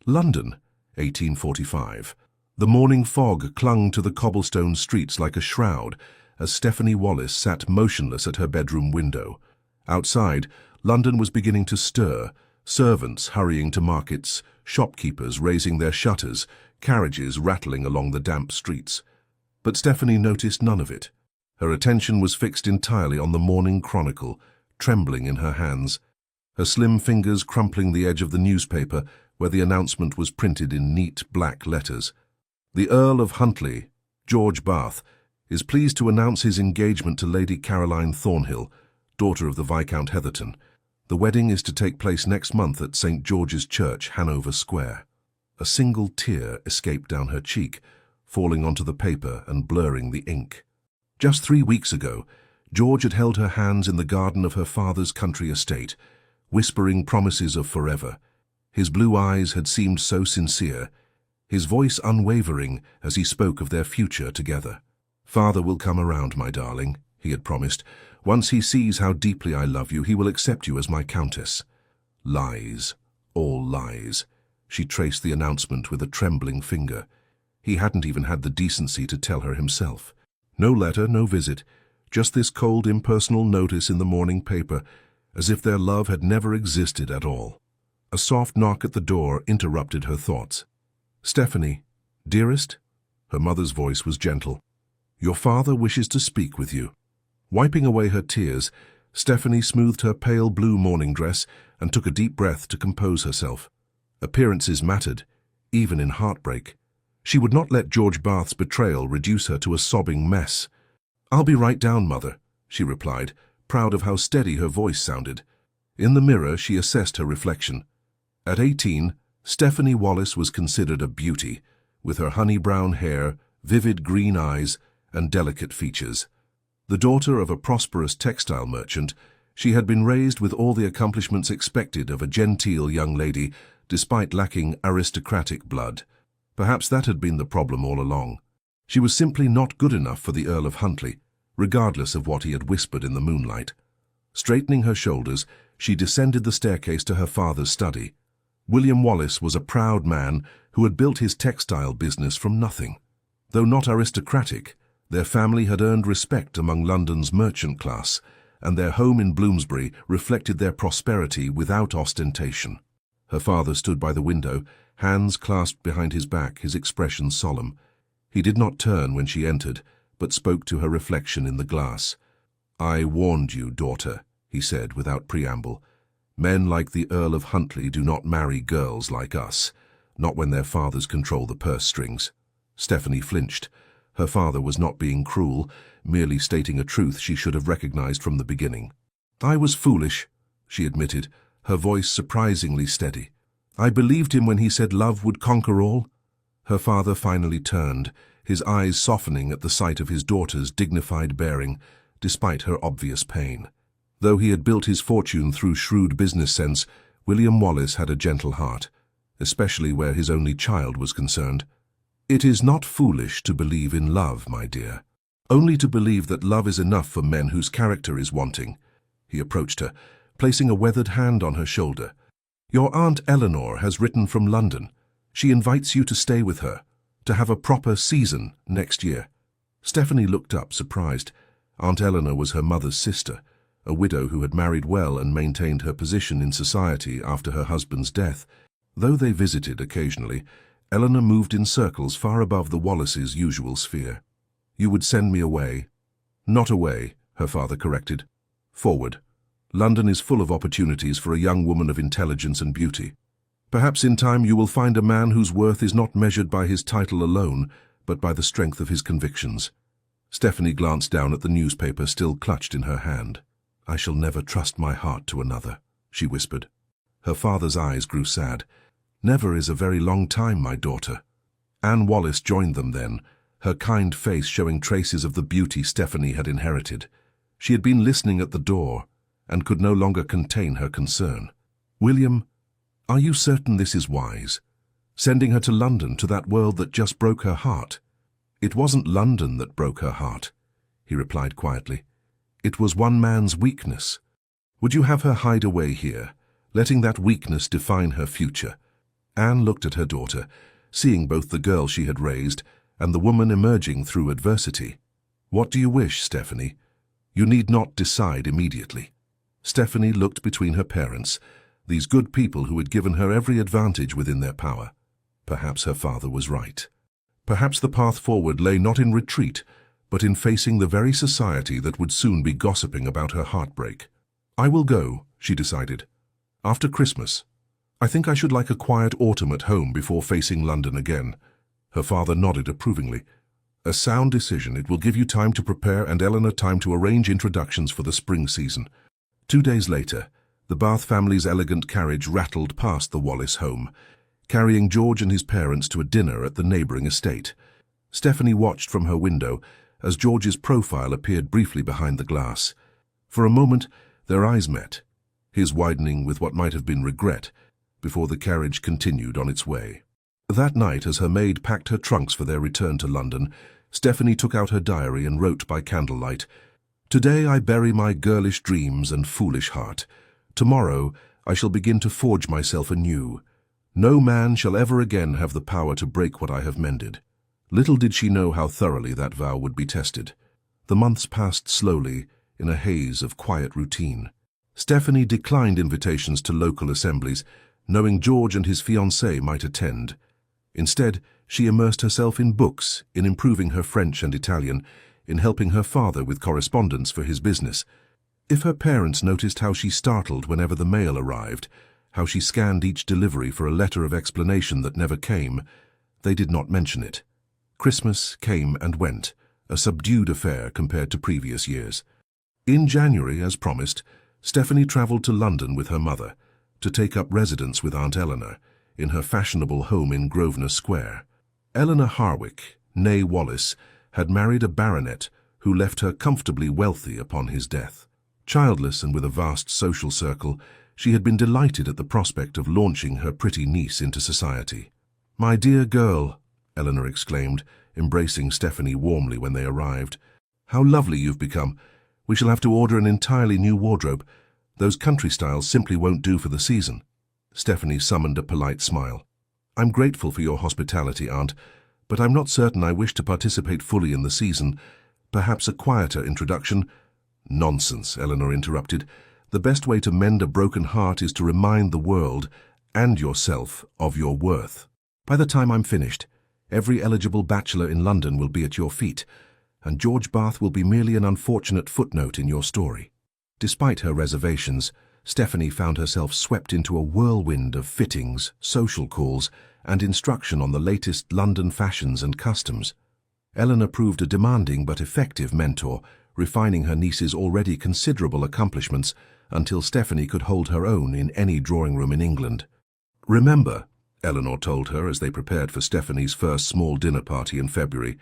London, 1845. The morning fog clung to the cobblestone streets like a shroud as Stephanie Wallis sat motionless at her bedroom window. Outside, London was beginning to stir, servants hurrying to markets, shopkeepers raising their shutters, carriages rattling along the damp streets. But Stephanie noticed none of it. Her attention was fixed entirely on the Morning Chronicle, trembling in her hands, her slim fingers crumpling the edge of the newspaper where the announcement was printed in neat black letters. The Earl of Huntly, George Bath, is pleased to announce his engagement to Lady Caroline Thornhill, daughter of the Viscount Heatherton. The wedding is to take place next month at St. George's Church, Hanover Square. A single tear escaped down her cheek, falling onto the paper and blurring the ink. Just 3 weeks ago, George had held her hands in the garden of her father's country estate, whispering promises of forever. His blue eyes had seemed so sincere, his voice unwavering as he spoke of their future together. "Father will come around, my darling," he had promised. "Once he sees how deeply I love you, he will accept you as my countess." Lies, all lies. She traced the announcement with a trembling finger. He hadn't even had the decency to tell her himself. No letter, no visit, just this cold, impersonal notice in the morning paper, as if their love had never existed at all. A soft knock at the door interrupted her thoughts. "Stephanie, dearest?" Her mother's voice was gentle. "Your father wishes to speak with you." Wiping away her tears, Stephanie smoothed her pale blue morning dress and took a deep breath to compose herself. Appearances mattered, even in heartbreak. She would not let George Bath's betrayal reduce her to a sobbing mess. "I'll be right down, Mother," she replied, proud of how steady her voice sounded. In the mirror, she assessed her reflection. At 18, Stephanie Wallis was considered a beauty, with her honey-brown hair, vivid green eyes, and delicate features. The daughter of a prosperous textile merchant, she had been raised with all the accomplishments expected of a genteel young lady, despite lacking aristocratic blood. Perhaps that had been the problem all along. She was simply not good enough for the Earl of Huntly, regardless of what he had whispered in the moonlight. Straightening her shoulders, she descended the staircase to her father's study. William Wallis was a proud man who had built his textile business from nothing. Though not aristocratic, their family had earned respect among London's merchant class, and their home in Bloomsbury reflected their prosperity without ostentation. Her father stood by the window, hands clasped behind his back, his expression solemn. He did not turn when she entered, but spoke to her reflection in the glass. "I warned you, daughter," he said without preamble. "Men like the Earl of Huntly do not marry girls like us, not when their fathers control the purse strings." Stephanie flinched. Her father was not being cruel, merely stating a truth she should have recognized from the beginning. "I was foolish," she admitted, her voice surprisingly steady. "I believed him when he said love would conquer all." Her father finally turned, his eyes softening at the sight of his daughter's dignified bearing, despite her obvious pain. Though he had built his fortune through shrewd business sense, William Wallis had a gentle heart, especially where his only child was concerned. "It is not foolish to believe in love, my dear. Only to believe that love is enough for men whose character is wanting." He approached her, placing a weathered hand on her shoulder. "Your Aunt Eleanor has written from London. She invites you to stay with her, to have a proper season next year." Stephanie looked up, surprised. Aunt Eleanor was her mother's sister, a widow who had married well and maintained her position in society after her husband's death. Though they visited occasionally, Eleanor moved in circles far above the Wallises' usual sphere. "You would send me away?" "Not away," her father corrected. "Forward. London is full of opportunities for a young woman of intelligence and beauty. Perhaps in time you will find a man whose worth is not measured by his title alone, but by the strength of his convictions." Stephanie glanced down at the newspaper still clutched in her hand. "I shall never trust my heart to another," she whispered. Her father's eyes grew sad. "Never is a very long time, my daughter." Anne Wallis joined them then, her kind face showing traces of the beauty Stephanie had inherited. She had been listening at the door and could no longer contain her concern. "William, are you certain this is wise? Sending her to London, to that world that just broke her heart?" "It wasn't London that broke her heart," he replied quietly. "It was one man's weakness. Would you have her hide away here, letting that weakness define her future?" Anne looked at her daughter, seeing both the girl she had raised and the woman emerging through adversity. "What do you wish, Stephanie? You need not decide immediately." Stephanie looked between her parents, these good people who had given her every advantage within their power. Perhaps her father was right. Perhaps the path forward lay not in retreat, but in facing the very society that would soon be gossiping about her heartbreak. "I will go," she decided. "After Christmas. I think I should like a quiet autumn at home before facing London again." Her father nodded approvingly. "A sound decision. It will give you time to prepare and Eleanor time to arrange introductions for the spring season." 2 days later, the Bath family's elegant carriage rattled past the Wallace home, carrying George and his parents to a dinner at the neighbouring estate. Stephanie watched from her window as George's profile appeared briefly behind the glass. For a moment, their eyes met, his widening with what might have been regret, before the carriage continued on its way. That night, as her maid packed her trunks for their return to London, Stephanie took out her diary and wrote by candlelight, "Today I bury my girlish dreams and foolish heart. Tomorrow I shall begin to forge myself anew. No man shall ever again have the power to break what I have mended." Little did she know how thoroughly that vow would be tested. The months passed slowly, in a haze of quiet routine. Stephanie declined invitations to local assemblies, knowing George and his fiancée might attend. Instead, she immersed herself in books, in improving her French and Italian, in helping her father with correspondence for his business. If her parents noticed how she startled whenever the mail arrived, how she scanned each delivery for a letter of explanation that never came, they did not mention it. Christmas came and went, a subdued affair compared to previous years. In January, as promised, Stephanie travelled to London with her mother, to take up residence with Aunt Eleanor, in her fashionable home in Grosvenor Square. Eleanor Harwick, née Wallace, had married a baronet who left her comfortably wealthy upon his death. Childless and with a vast social circle, she had been delighted at the prospect of launching her pretty niece into society. "My dear girl," Eleanor exclaimed, embracing Stephanie warmly when they arrived. "How lovely you've become. We shall have to order an entirely new wardrobe. Those country styles simply won't do for the season." Stephanie summoned a polite smile. "I'm grateful for your hospitality, Aunt, but I'm not certain I wish to participate fully in the season. Perhaps a quieter introduction—" "Nonsense," Eleanor interrupted. "The best way to mend a broken heart is to remind the world, and yourself, of your worth. By the time I'm finished, every eligible bachelor in London will be at your feet, and George Bath will be merely an unfortunate footnote in your story." Despite her reservations, Stephanie found herself swept into a whirlwind of fittings, social calls, and instruction on the latest London fashions and customs. Eleanor proved a demanding but effective mentor, refining her niece's already considerable accomplishments until Stephanie could hold her own in any drawing room in England. "Remember," Eleanor told her as they prepared for Stephanie's first small dinner party in February,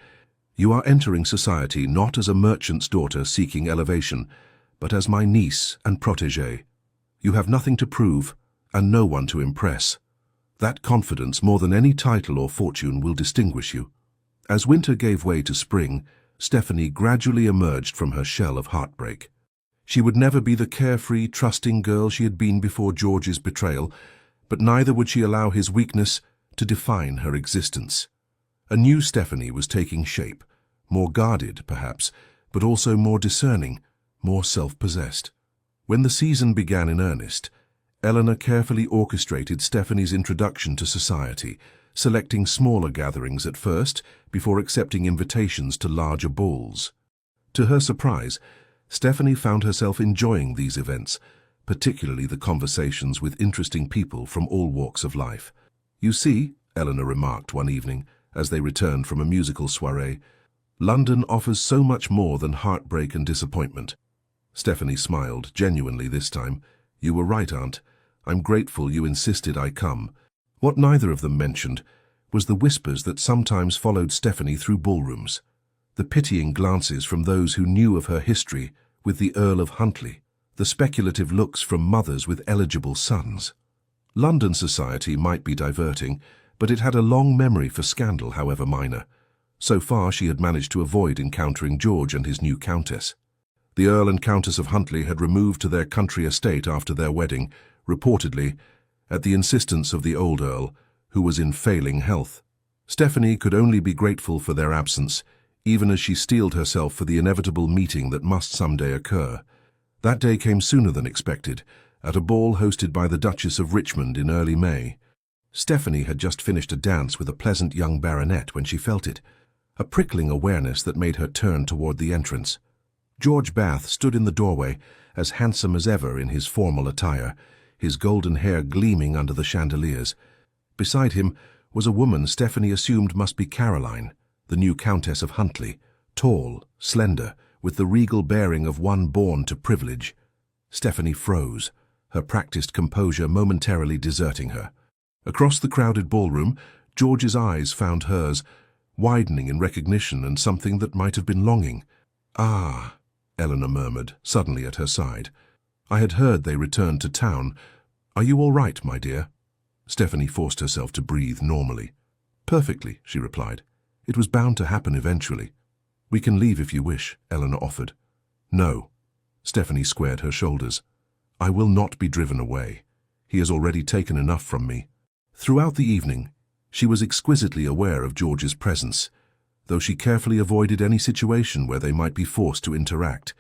"you are entering society not as a merchant's daughter seeking elevation, but as my niece and protégée. You have nothing to prove and no one to impress. That confidence, more than any title or fortune, will distinguish you." As winter gave way to spring, Stephanie gradually emerged from her shell of heartbreak. She would never be the carefree, trusting girl she had been before George's betrayal, but neither would she allow his weakness to define her existence. A new Stephanie was taking shape, more guarded, perhaps, but also more discerning, more self-possessed. When the season began in earnest, Eleanor carefully orchestrated Stephanie's introduction to society, selecting smaller gatherings at first before accepting invitations to larger balls. To her surprise, Stephanie found herself enjoying these events, particularly the conversations with interesting people from all walks of life. "You see," Eleanor remarked one evening as they returned from a musical soirée, "London offers so much more than heartbreak and disappointment." Stephanie smiled, genuinely this time. "You were right, Aunt. I'm grateful you insisted I come." What neither of them mentioned was the whispers that sometimes followed Stephanie through ballrooms, the pitying glances from those who knew of her history with the Earl of Huntly, the speculative looks from mothers with eligible sons. London society might be diverting, but it had a long memory for scandal, however minor. So far she had managed to avoid encountering George and his new countess. The Earl and Countess of Huntly had removed to their country estate after their wedding, reportedly at the insistence of the old Earl, who was in failing health. Stephanie could only be grateful for their absence, even as she steeled herself for the inevitable meeting that must someday occur. That day came sooner than expected, at a ball hosted by the Duchess of Richmond in early May. Stephanie had just finished a dance with a pleasant young baronet when she felt it, a prickling awareness that made her turn toward the entrance. George Bath stood in the doorway, as handsome as ever in his formal attire, his golden hair gleaming under the chandeliers. Beside him was a woman Stephanie assumed must be Caroline, the new Countess of Huntly, tall, slender, with the regal bearing of one born to privilege. Stephanie froze, her practiced composure momentarily deserting her. Across the crowded ballroom, George's eyes found hers, widening in recognition and something that might have been longing. "Ah," Eleanor murmured, suddenly at her side. "I had heard they returned to town. Are you all right, my dear?" Stephanie forced herself to breathe normally. "Perfectly," she replied. "It was bound to happen eventually." "We can leave if you wish," Eleanor offered. "No." Stephanie squared her shoulders. "I will not be driven away. He has already taken enough from me." Throughout the evening, she was exquisitely aware of George's presence, though she carefully avoided any situation where they might be forced to interact.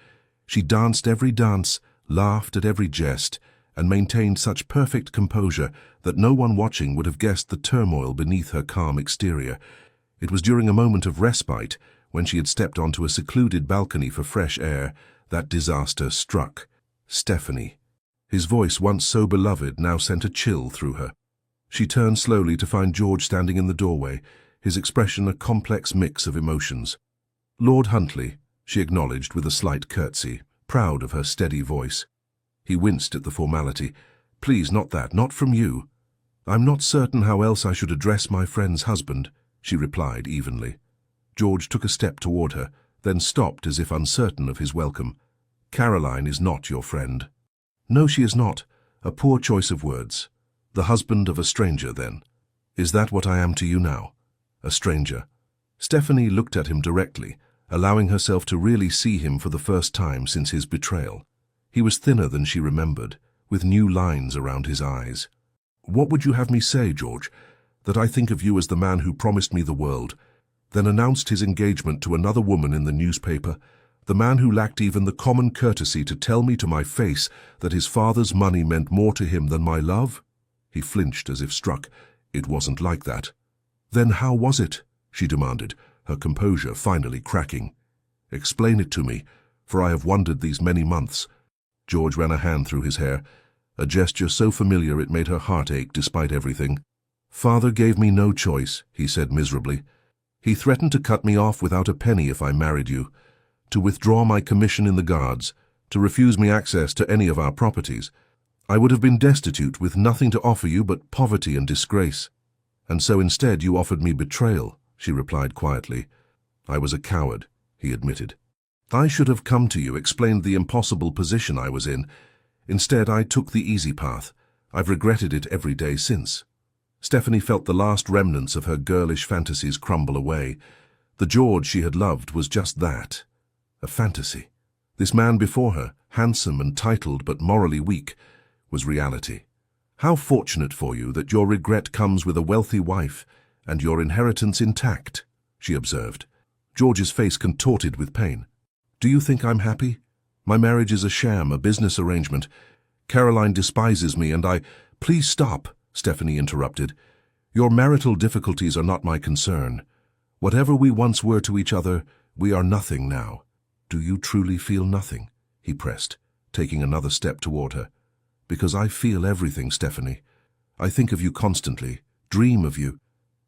She danced every dance, laughed at every jest, and maintained such perfect composure that no one watching would have guessed the turmoil beneath her calm exterior. It was during a moment of respite, when she had stepped onto a secluded balcony for fresh air, that disaster struck. Stephanie. His voice, once so beloved, now sent a chill through her. She turned slowly to find George standing in the doorway, his expression a complex mix of emotions. "Lord Huntly," she acknowledged with a slight curtsy, proud of her steady voice. He winced at the formality. "Please, not that, not from you." "I'm not certain how else I should address my friend's husband," she replied evenly. George took a step toward her, then stopped as if uncertain of his welcome. "Caroline is not your friend." "No, she is not. A poor choice of words. The husband of a stranger, then. Is that what I am to you now? A stranger?" Stephanie looked at him directly, allowing herself to really see him for the first time since his betrayal. He was thinner than she remembered, with new lines around his eyes. "What would you have me say, George? That I think of you as the man who promised me the world, then announced his engagement to another woman in the newspaper, the man who lacked even the common courtesy to tell me to my face that his father's money meant more to him than my love?" He flinched as if struck. "It wasn't like that." "Then how was it?" she demanded, her composure finally cracking. "Explain it to me, for I have wondered these many months." George ran a hand through his hair, a gesture so familiar it made her heart ache despite everything. "Father gave me no choice," he said miserably. "He threatened to cut me off without a penny if I married you, to withdraw my commission in the Guards, to refuse me access to any of our properties. I would have been destitute with nothing to offer you but poverty and disgrace. And so instead you offered me betrayal," she replied quietly. "I was a coward," he admitted. "I should have come to you, explained the impossible position I was in. Instead, I took the easy path. I've regretted it every day since." Stephanie felt the last remnants of her girlish fantasies crumble away. The George she had loved was just that, a fantasy. This man before her, handsome and titled but morally weak, was reality. "How fortunate for you that your regret comes with a wealthy wife and your inheritance intact," she observed. George's face contorted with pain. "Do you think I'm happy? My marriage is a sham, a business arrangement. Caroline despises me and I—" "Please stop," Stephanie interrupted. "Your marital difficulties are not my concern. Whatever we once were to each other, we are nothing now." "Do you truly feel nothing?" he pressed, taking another step toward her. "Because I feel everything, Stephanie. I think of you constantly, dream of you."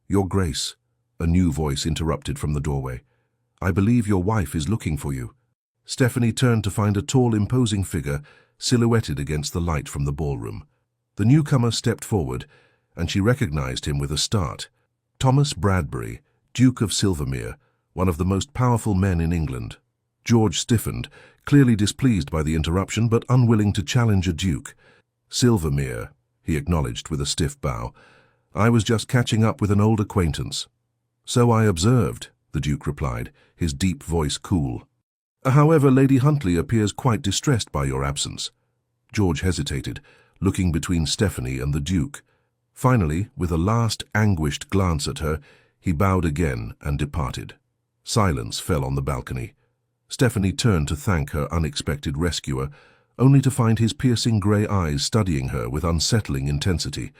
"Your Grace," a new voice interrupted from the doorway. "I believe your wife is looking for you." Stephanie turned to find a tall, imposing figure silhouetted against the light from the ballroom. The newcomer stepped forward, and she recognized him with a start. Thomas Bradbury, Duke of Silvermere, one of the most powerful men in England. George stiffened, clearly displeased by the interruption but unwilling to challenge a duke. "Silvermere," he acknowledged with a stiff bow. "I was just catching up with an old acquaintance." "So I observed," the Duke replied, his deep voice cool. "However, Lady Huntly appears quite distressed by your absence." George hesitated, looking between Stephanie and the Duke. Finally, with a last anguished glance at her, he bowed again and departed. Silence fell on the balcony. Stephanie turned to thank her unexpected rescuer, only to find his piercing grey eyes studying her with unsettling intensity.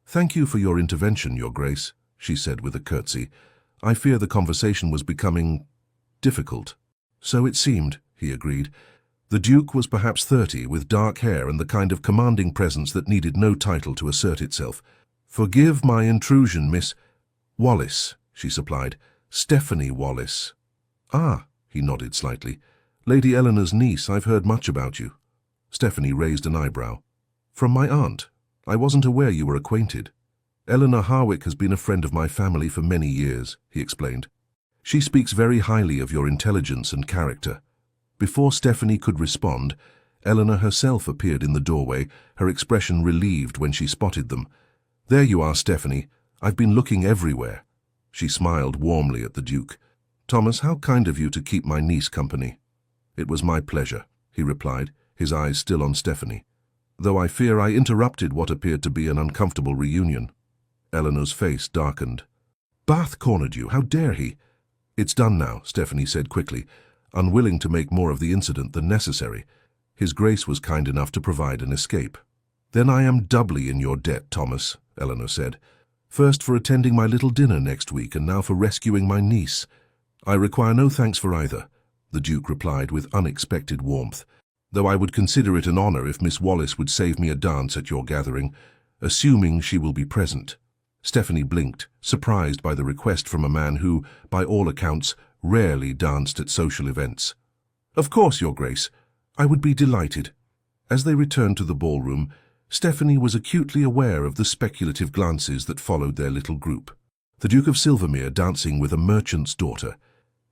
"Thank you for your intervention, Your Grace," she said with a curtsy. "I fear the conversation was becoming difficult." "So it seemed," he agreed. The Duke was perhaps 30, with dark hair and the kind of commanding presence that needed no title to assert itself. "Forgive my intrusion, Miss Wallis," she supplied. "Stephanie Wallis." "Ah," he nodded slightly. "Lady Eleanor's niece. I've heard much about you." Stephanie raised an eyebrow. "From my aunt. I wasn't aware you were acquainted." "Eleanor Harwick has been a friend of my family for many years," he explained. "She speaks very highly of your intelligence and character." Before Stephanie could respond, Eleanor herself appeared in the doorway, her expression relieved when she spotted them. "There you are, Stephanie. I've been looking everywhere." She smiled warmly at the Duke. "Thomas, how kind of you to keep my niece company." "It was my pleasure," he replied, his eyes still on Stephanie. "Though I fear I interrupted what appeared to be an uncomfortable reunion." Eleanor's face darkened. "Bath cornered you. How dare he?" "It's done now," Stephanie said quickly, unwilling to make more of the incident than necessary. "His Grace was kind enough to provide an escape." "Then I am doubly in your debt, Thomas," Eleanor said. "First for attending my little dinner next week, and now for rescuing my niece." "I require no thanks for either," the Duke replied with unexpected warmth, "though I would consider it an honor if Miss Wallis would save me a dance at your gathering, assuming she will be present." Stephanie blinked, surprised by the request from a man who, by all accounts, rarely danced at social events. "Of course, Your Grace. I would be delighted." As they returned to the ballroom, Stephanie was acutely aware of the speculative glances that followed their little group. The Duke of Silvermere dancing with a merchant's daughter.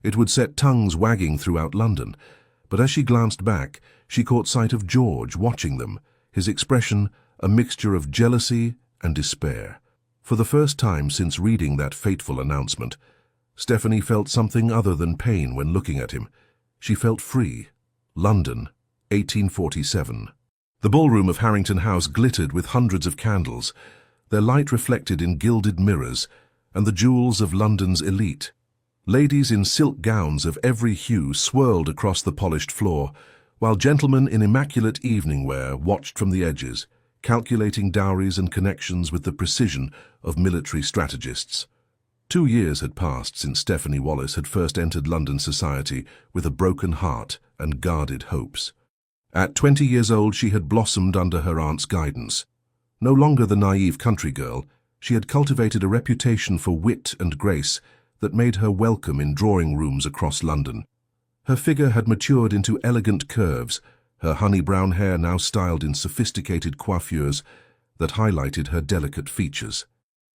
It would set tongues wagging throughout London, but as she glanced back, she caught sight of George watching them, his expression a mixture of jealousy and despair. For the first time since reading that fateful announcement, Stephanie felt something other than pain when looking at him. She felt free. London, 1847. The ballroom of Harrington House glittered with hundreds of candles, their light reflected in gilded mirrors and the jewels of London's elite. Ladies in silk gowns of every hue swirled across the polished floor, while gentlemen in immaculate evening wear watched from the edges, calculating dowries and connections with the precision of military strategists. 2 years had passed since Stephanie Wallis had first entered London society with a broken heart and guarded hopes. At 20 years old, she had blossomed under her aunt's guidance. No longer the naive country girl, she had cultivated a reputation for wit and grace that made her welcome in drawing rooms across London. Her figure had matured into elegant curves, her honey-brown hair now styled in sophisticated coiffures that highlighted her delicate features.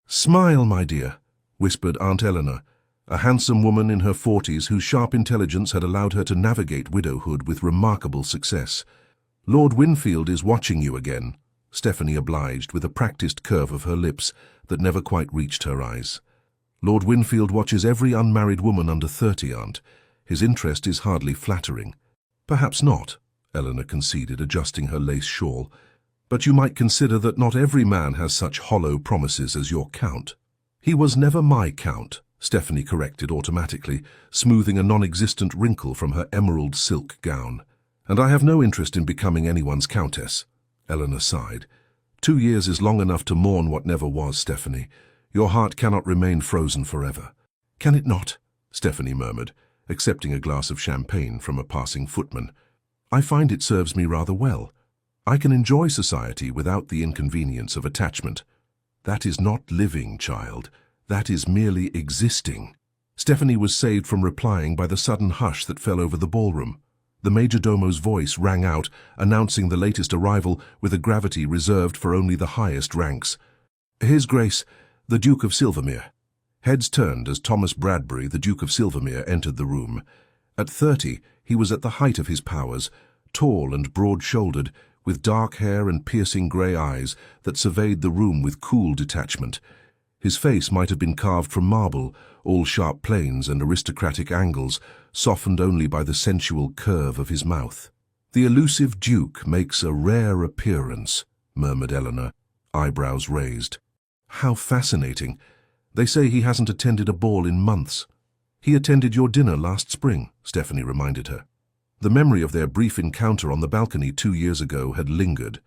"Smile, my dear," whispered Aunt Eleanor, a handsome woman in her 40s whose sharp intelligence had allowed her to navigate widowhood with remarkable success. "Lord Winfield is watching you again," Stephanie obliged with a practiced curve of her lips that never quite reached her eyes. "Lord Winfield watches every unmarried woman under 30, Aunt. His interest is hardly flattering." "Perhaps not," Eleanor conceded, adjusting her lace shawl. "But you might consider that not every man has such hollow promises as your Count." "He was never my Count," Stephanie corrected automatically, smoothing a non-existent wrinkle from her emerald silk gown. "And I have no interest in becoming anyone's Countess," Eleanor sighed. 2 years is long enough to mourn what never was, Stephanie. Your heart cannot remain frozen forever." "Can it not?" Stephanie murmured, accepting a glass of champagne from a passing footman. "I find it serves me rather well. I can enjoy society without the inconvenience of attachment." "That is not living, child. That is merely existing." Stephanie was saved from replying by the sudden hush that fell over the ballroom. The majordomo's voice rang out, announcing the latest arrival with a gravity reserved for only the highest ranks. "His Grace, the Duke of Silvermere." Heads turned as Thomas Bradbury, the Duke of Silvermere, entered the room. At 30, he was at the height of his powers, tall and broad-shouldered, with dark hair and piercing grey eyes that surveyed the room with cool detachment. His face might have been carved from marble, all sharp planes and aristocratic angles, softened only by the sensual curve of his mouth. "The elusive Duke makes a rare appearance," murmured Eleanor, eyebrows raised. How fascinating. They say he hasn't attended a ball in months. He attended your dinner last spring, Stephanie reminded her. The memory of their brief encounter on the balcony 2 years ago had lingered.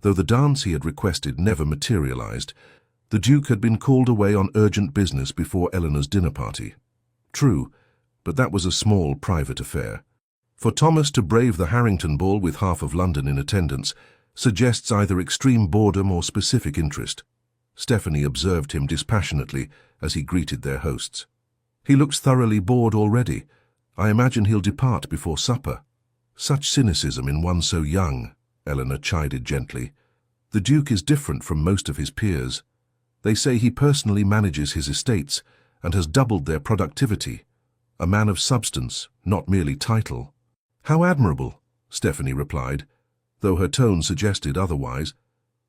Though the dance he had requested never materialized, the Duke had been called away on urgent business before Eleanor's dinner party. True, but that was a small private affair. For Thomas to brave the Harrington ball with half of London in attendance suggests either extreme boredom or specific interest. Stephanie observed him dispassionately as he greeted their hosts. He looks thoroughly bored already. I imagine he'll depart before supper. Such cynicism in one so young, Eleanor chided gently. The Duke is different from most of his peers. They say he personally manages his estates and has doubled their productivity. A man of substance, not merely title. How admirable, Stephanie replied, though her tone suggested otherwise.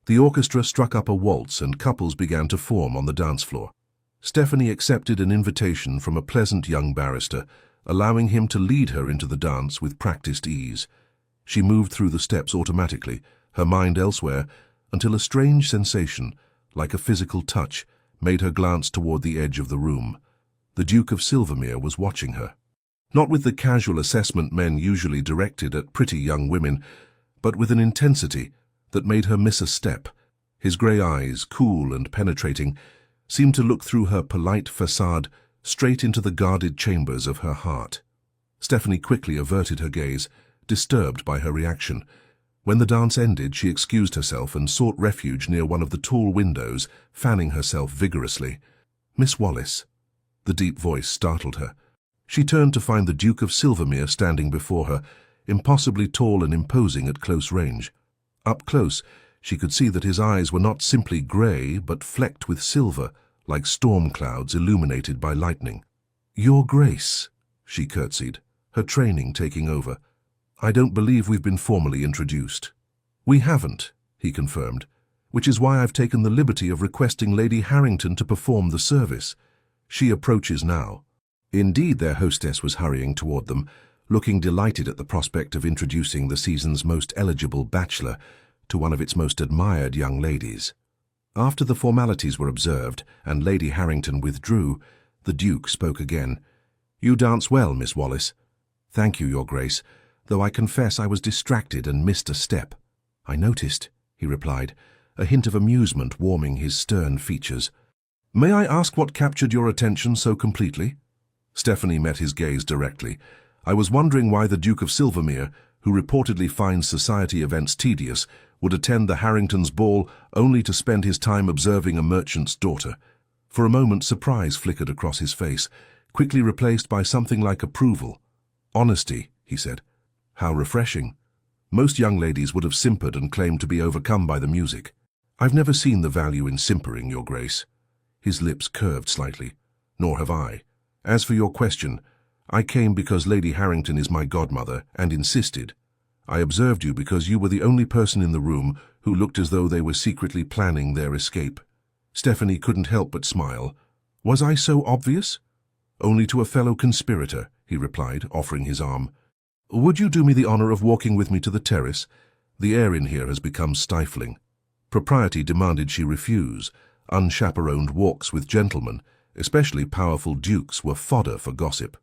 The orchestra struck up a waltz and couples began to form on the dance floor. Stephanie accepted an invitation from a pleasant young barrister, allowing him to lead her into the dance with practiced ease. She moved through the steps automatically, her mind elsewhere, until a strange sensation, like a physical touch, made her glance toward the edge of the room. The Duke of Silvermere was watching her. Not with the casual assessment men usually directed at pretty young women, but with an intensity that made her miss a step. His grey eyes, cool and penetrating, seemed to look through her polite facade straight into the guarded chambers of her heart. Stephanie quickly averted her gaze, disturbed by her reaction. When the dance ended, she excused herself and sought refuge near one of the tall windows, fanning herself vigorously. "Miss Wallis." The deep voice startled her. She turned to find the Duke of Silvermere standing before her, impossibly tall and imposing at close range. Up close, she could see that his eyes were not simply grey, but flecked with silver, like storm clouds illuminated by lightning. "Your Grace," she curtsied, her training taking over. "I don't believe we've been formally introduced." "We haven't," he confirmed, "which is why I've taken the liberty of requesting Lady Harrington to perform the service. She approaches now." Indeed, their hostess was hurrying toward them, looking delighted at the prospect of introducing the season's most eligible bachelor to one of its most admired young ladies. After the formalities were observed and Lady Harrington withdrew, the Duke spoke again. "You dance well, Miss Wallis." "Thank you, Your Grace, though I confess I was distracted and missed a step." "I noticed," he replied, a hint of amusement warming his stern features. "May I ask what captured your attention so completely?" Stephanie met his gaze directly. "I was wondering why the Duke of Silvermere, who reportedly finds society events tedious, would attend the Harringtons' ball only to spend his time observing a merchant's daughter." For a moment surprise flickered across his face, quickly replaced by something like approval. "Honesty," he said. "How refreshing. Most young ladies would have simpered and claimed to be overcome by the music. I've never seen the value in simpering, Your Grace." His lips curved slightly. "Nor have I. As for your question, I came because Lady Harrington is my godmother and insisted. I observed you because you were the only person in the room who looked as though they were secretly planning their escape." Stephanie couldn't help but smile. "Was I so obvious?" "Only to a fellow conspirator," he replied, offering his arm. "Would you do me the honor of walking with me to the terrace? The air in here has become stifling." Propriety demanded she refuse. Unchaperoned walks with gentlemen, especially powerful dukes, were fodder for gossip.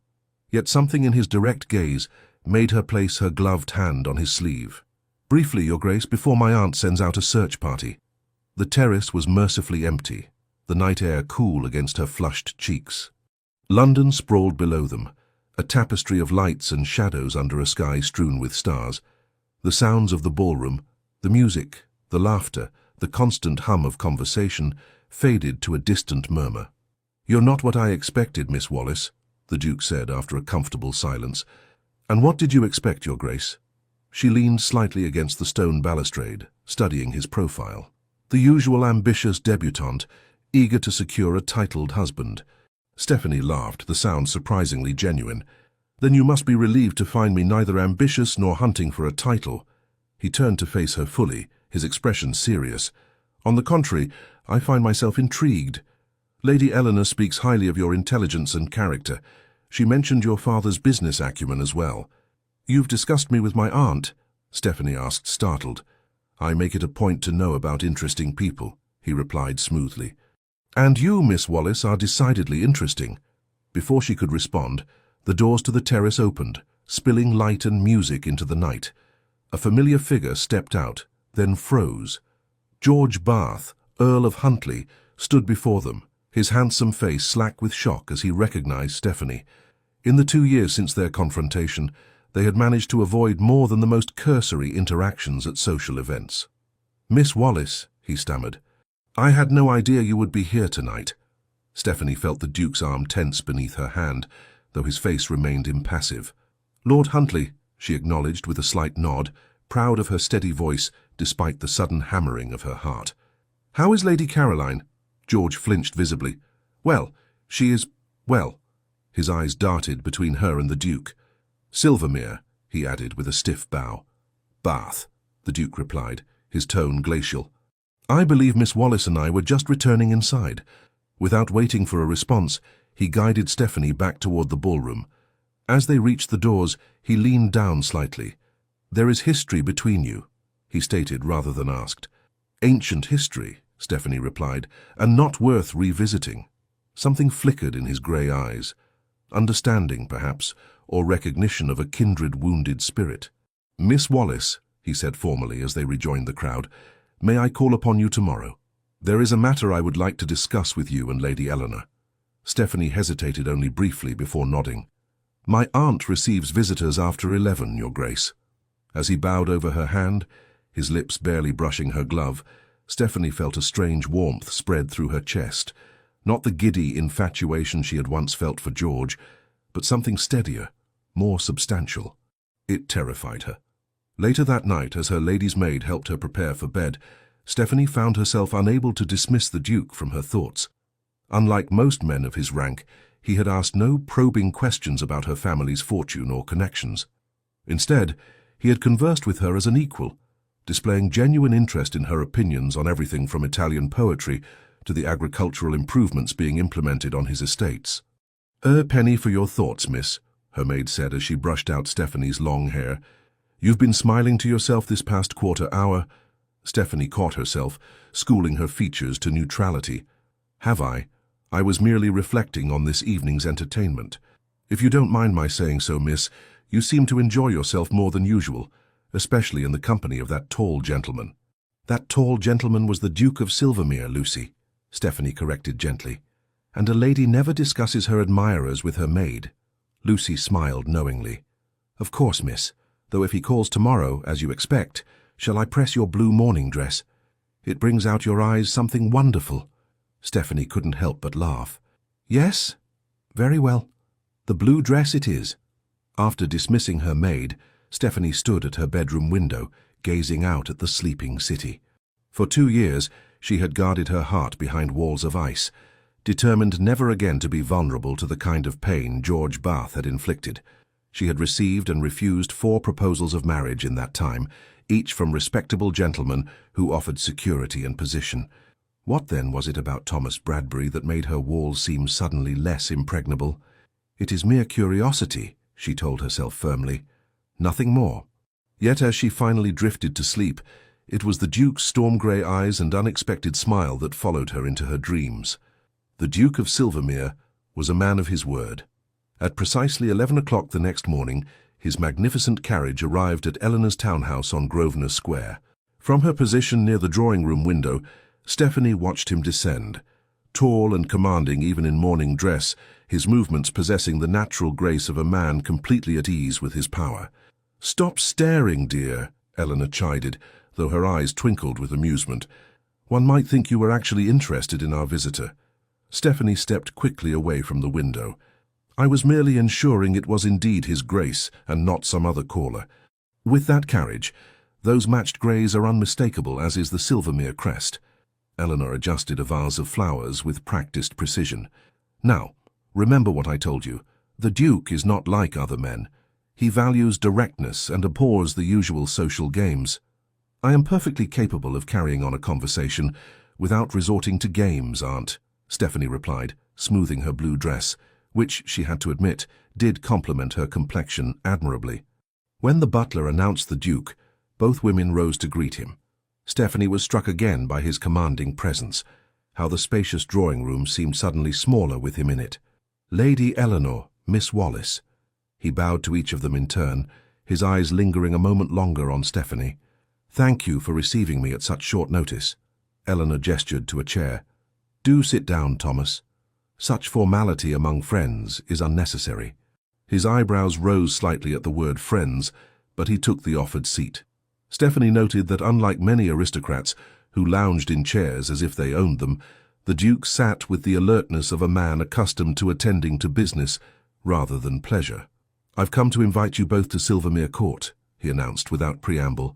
Yet something in his direct gaze made her place her gloved hand on his sleeve. "Briefly, Your Grace, before my aunt sends out a search party." The terrace was mercifully empty, the night air cool against her flushed cheeks. London sprawled below them, a tapestry of lights and shadows under a sky strewn with stars. The sounds of the ballroom, the music, the laughter, the constant hum of conversation faded to a distant murmur. "You're not what I expected, Miss Wallis," the Duke said after a comfortable silence. "And what did you expect, Your Grace?" She leaned slightly against the stone balustrade, studying his profile. The usual ambitious debutante, eager to secure a titled husband. Stephanie laughed, the sound surprisingly genuine. "Then you must be relieved to find me neither ambitious nor hunting for a title." He turned to face her fully, his expression serious. "On the contrary, I find myself intrigued. Lady Eleanor speaks highly of your intelligence and character. She mentioned your father's business acumen as well." "You've discussed me with my aunt?" Stephanie asked, startled. "I make it a point to know about interesting people," he replied smoothly. "And you, Miss Wallace, are decidedly interesting." Before she could respond, the doors to the terrace opened, spilling light and music into the night. A familiar figure stepped out, then froze. George Bath, Earl of Huntly, stood before them, his handsome face slack with shock as he recognized Stephanie. In the 2 years since their confrontation, they had managed to avoid more than the most cursory interactions at social events. "Miss Wallace," he stammered, "I had no idea you would be here tonight." Stephanie felt the Duke's arm tense beneath her hand, though his face remained impassive. "Lord Huntly," she acknowledged with a slight nod, proud of her steady voice despite the sudden hammering of her heart. "How is Lady Caroline?" George flinched visibly. "Well, she is, well." His eyes darted between her and the Duke. "Silvermere," he added with a stiff bow. "Bath," the Duke replied, his tone glacial. "I believe Miss Wallace and I were just returning inside." Without waiting for a response, he guided Stephanie back toward the ballroom. As they reached the doors, he leaned down slightly. "There is history between you," he stated rather than asked. "Ancient history," Stephanie replied, "and not worth revisiting." Something flickered in his grey eyes. Understanding, perhaps, or recognition of a kindred wounded spirit. "Miss Wallace," he said formally as they rejoined the crowd, "may I call upon you tomorrow? There is a matter I would like to discuss with you and Lady Eleanor." Stephanie hesitated only briefly before nodding. "My aunt receives visitors after 11, Your Grace." As he bowed over her hand, his lips barely brushing her glove, Stephanie felt a strange warmth spread through her chest. Not the giddy infatuation she had once felt for George, but something steadier, more substantial. It terrified her. Later that night, as her lady's maid helped her prepare for bed, Stephanie found herself unable to dismiss the Duke from her thoughts. Unlike most men of his rank, he had asked no probing questions about her family's fortune or connections. Instead, he had conversed with her as an equal, displaying genuine interest in her opinions on everything from Italian poetry to the agricultural improvements being implemented on his estates. "A penny for your thoughts, miss," her maid said as she brushed out Stephanie's long hair. "You've been smiling to yourself this past quarter hour." Stephanie caught herself, schooling her features to neutrality. "Have I? I was merely reflecting on this evening's entertainment. If you don't mind my saying so, miss, you seem to enjoy yourself more than usual, especially in the company of that tall gentleman." "That tall gentleman was the Duke of Silvermere, Lucy," Stephanie corrected gently. "And a lady never discusses her admirers with her maid." Lucy smiled knowingly. "Of course, miss, though if he calls tomorrow, as you expect, shall I press your blue morning dress? It brings out your eyes something wonderful." Stephanie couldn't help but laugh. "Yes? Very well. The blue dress it is." After dismissing her maid, Stephanie stood at her bedroom window, gazing out at the sleeping city. For 2 years, she had guarded her heart behind walls of ice, determined never again to be vulnerable to the kind of pain George Bath had inflicted. She had received and refused 4 proposals of marriage in that time, each from respectable gentlemen who offered security and position. What then was it about Thomas Bradbury that made her walls seem suddenly less impregnable? "It is mere curiosity," she told herself firmly. "Nothing more." Yet as she finally drifted to sleep, it was the Duke's storm-grey eyes and unexpected smile that followed her into her dreams. The Duke of Silvermere was a man of his word. At precisely 11 o'clock the next morning, his magnificent carriage arrived at Eleanor's townhouse on Grosvenor Square. From her position near the drawing-room window, Stephanie watched him descend. Tall and commanding even in morning dress, his movements possessing the natural grace of a man completely at ease with his power. "Stop staring, dear," Eleanor chided, though her eyes twinkled with amusement. "One might think you were actually interested in our visitor." Stephanie stepped quickly away from the window. "I was merely ensuring it was indeed his grace and not some other caller. With that carriage, those matched greys are unmistakable, as is the Silvermere crest." Eleanor adjusted a vase of flowers with practiced precision. "Now, remember what I told you. The Duke is not like other men. He values directness and abhors the usual social games." "I am perfectly capable of carrying on a conversation without resorting to games, Aunt," Stephanie replied, smoothing her blue dress, which, she had to admit, did complement her complexion admirably. When the butler announced the Duke, both women rose to greet him. Stephanie was struck again by his commanding presence. how the spacious drawing-room seemed suddenly smaller with him in it. Lady Eleanor, Miss Wallis. He bowed to each of them in turn, his eyes lingering a moment longer on Stephanie. Thank you for receiving me at such short notice. Eleanor gestured to a chair. Do sit down, Thomas. Such formality among friends is unnecessary. His eyebrows rose slightly at the word friends, but he took the offered seat. Stephanie noted that unlike many aristocrats who lounged in chairs as if they owned them, the Duke sat with the alertness of a man accustomed to attending to business rather than pleasure. I've come to invite you both to Silvermere Court, he announced without preamble.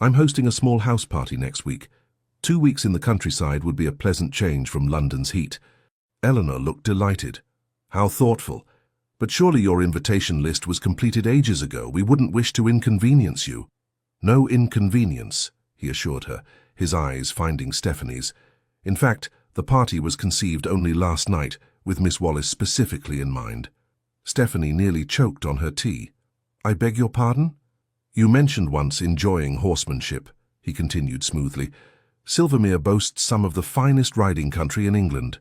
I'm hosting a small house party next week. 2 weeks in the countryside would be a pleasant change from London's heat. Eleanor looked delighted. How thoughtful. But surely your invitation list was completed ages ago. We wouldn't wish to inconvenience you. No inconvenience, he assured her, his eyes finding Stephanie's. In fact, the party was conceived only last night, with Miss Wallis specifically in mind. Stephanie nearly choked on her tea. I beg your pardon? You mentioned once enjoying horsemanship, he continued smoothly. Silvermere boasts some of the finest riding country in England.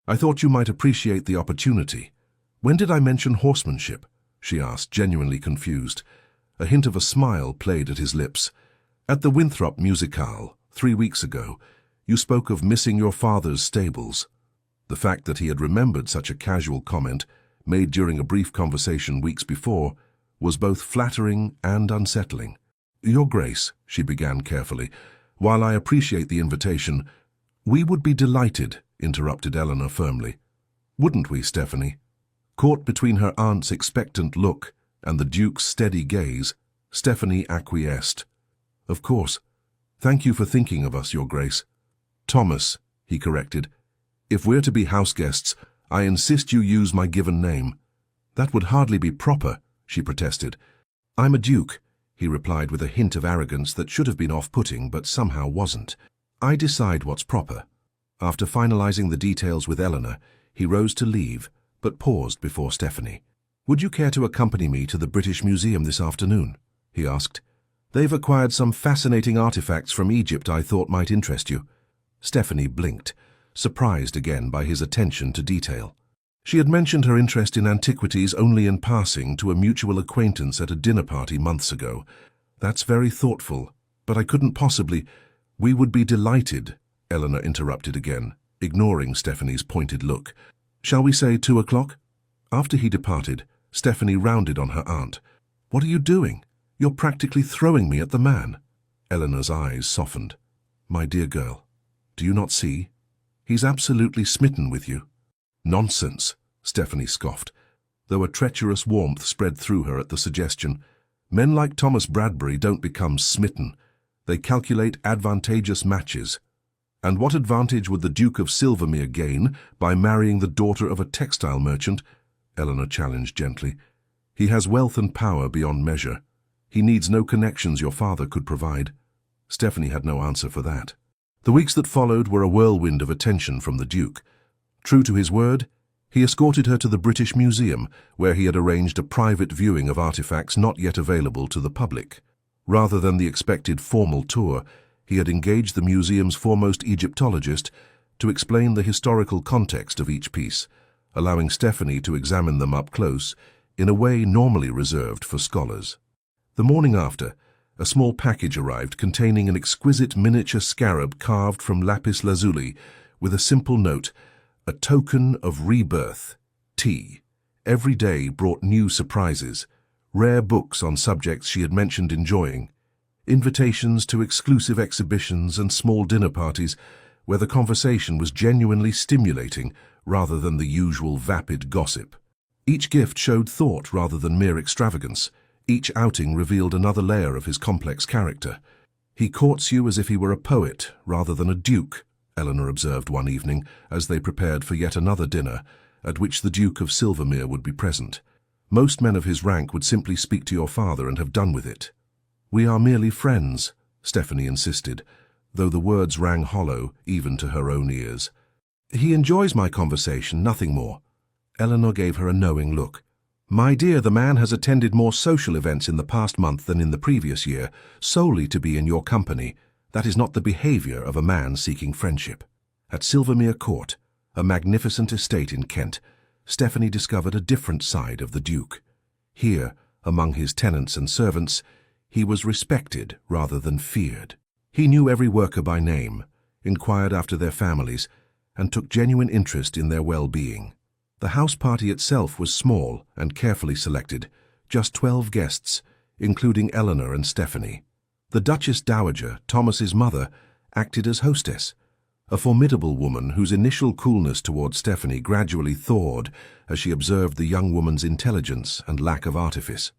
I thought you might appreciate the opportunity. When did I mention horsemanship? She asked, genuinely confused. A hint of a smile played at his lips. At the Winthrop Musicale, 3 weeks ago, you spoke of missing your father's stables. The fact that he had remembered such a casual comment, made during a brief conversation weeks before, was both flattering and unsettling. Your Grace, she began carefully, while I appreciate the invitation, we would be delighted, interrupted Eleanor firmly. Wouldn't we, Stephanie? Caught between her aunt's expectant look and the Duke's steady gaze, Stephanie acquiesced. Of course. Thank you for thinking of us, Your Grace. Thomas, he corrected. If we're to be house guests, I insist you use my given name. That would hardly be proper, she protested. I'm a duke, he replied with a hint of arrogance that should have been off-putting but somehow wasn't. I decide what's proper. After finalizing the details with Eleanor, he rose to leave, but paused before Stephanie. Would you care to accompany me to the British Museum this afternoon? He asked. They've acquired some fascinating artifacts from Egypt I thought might interest you. Stephanie blinked, surprised again by his attention to detail. She had mentioned her interest in antiquities only in passing to a mutual acquaintance at a dinner party months ago. That's very thoughtful, but I couldn't possibly— We would be delighted, Eleanor interrupted again, ignoring Stephanie's pointed look. Shall we say 2 o'clock? After he departed, Stephanie rounded on her aunt. What are you doing? You're practically throwing me at the man. Eleanor's eyes softened. My dear girl, do you not see? He's absolutely smitten with you. Nonsense, Stephanie scoffed, though a treacherous warmth spread through her at the suggestion. Men like Thomas Bradbury don't become smitten. They calculate advantageous matches. And what advantage would the Duke of Silvermere gain by marrying the daughter of a textile merchant? Eleanor challenged gently. He has wealth and power beyond measure. He needs no connections your father could provide. Stephanie had no answer for that. The weeks that followed were a whirlwind of attention from the Duke. True to his word, he escorted her to the British Museum, where he had arranged a private viewing of artifacts not yet available to the public. Rather than the expected formal tour, he had engaged the museum's foremost Egyptologist to explain the historical context of each piece, allowing Stephanie to examine them up close in a way normally reserved for scholars. The morning after, a small package arrived containing an exquisite miniature scarab carved from lapis lazuli with a simple note, a token of rebirth, T. Every day brought new surprises, rare books on subjects she had mentioned enjoying, invitations to exclusive exhibitions and small dinner parties where the conversation was genuinely stimulating rather than the usual vapid gossip. Each gift showed thought rather than mere extravagance. Each outing revealed another layer of his complex character. He courts you as if he were a poet rather than a duke, Eleanor observed one evening as they prepared for yet another dinner, at which the Duke of Silvermere would be present. Most men of his rank would simply speak to your father and have done with it. We are merely friends, Stephanie insisted, though the words rang hollow even to her own ears. He enjoys my conversation, nothing more. Eleanor gave her a knowing look. My dear, the man has attended more social events in the past month than in the previous year, solely to be in your company. That is not the behavior of a man seeking friendship. At Silvermere Court, a magnificent estate in Kent, Stephanie discovered a different side of the Duke. Here, among his tenants and servants, he was respected rather than feared. He knew every worker by name, inquired after their families, and took genuine interest in their well-being. The house party itself was small and carefully selected, just 12 guests, including Eleanor and Stephanie. The Duchess Dowager, Thomas's mother, acted as hostess, a formidable woman whose initial coolness towards Stephanie gradually thawed as she observed the young woman's intelligence and lack of artifice.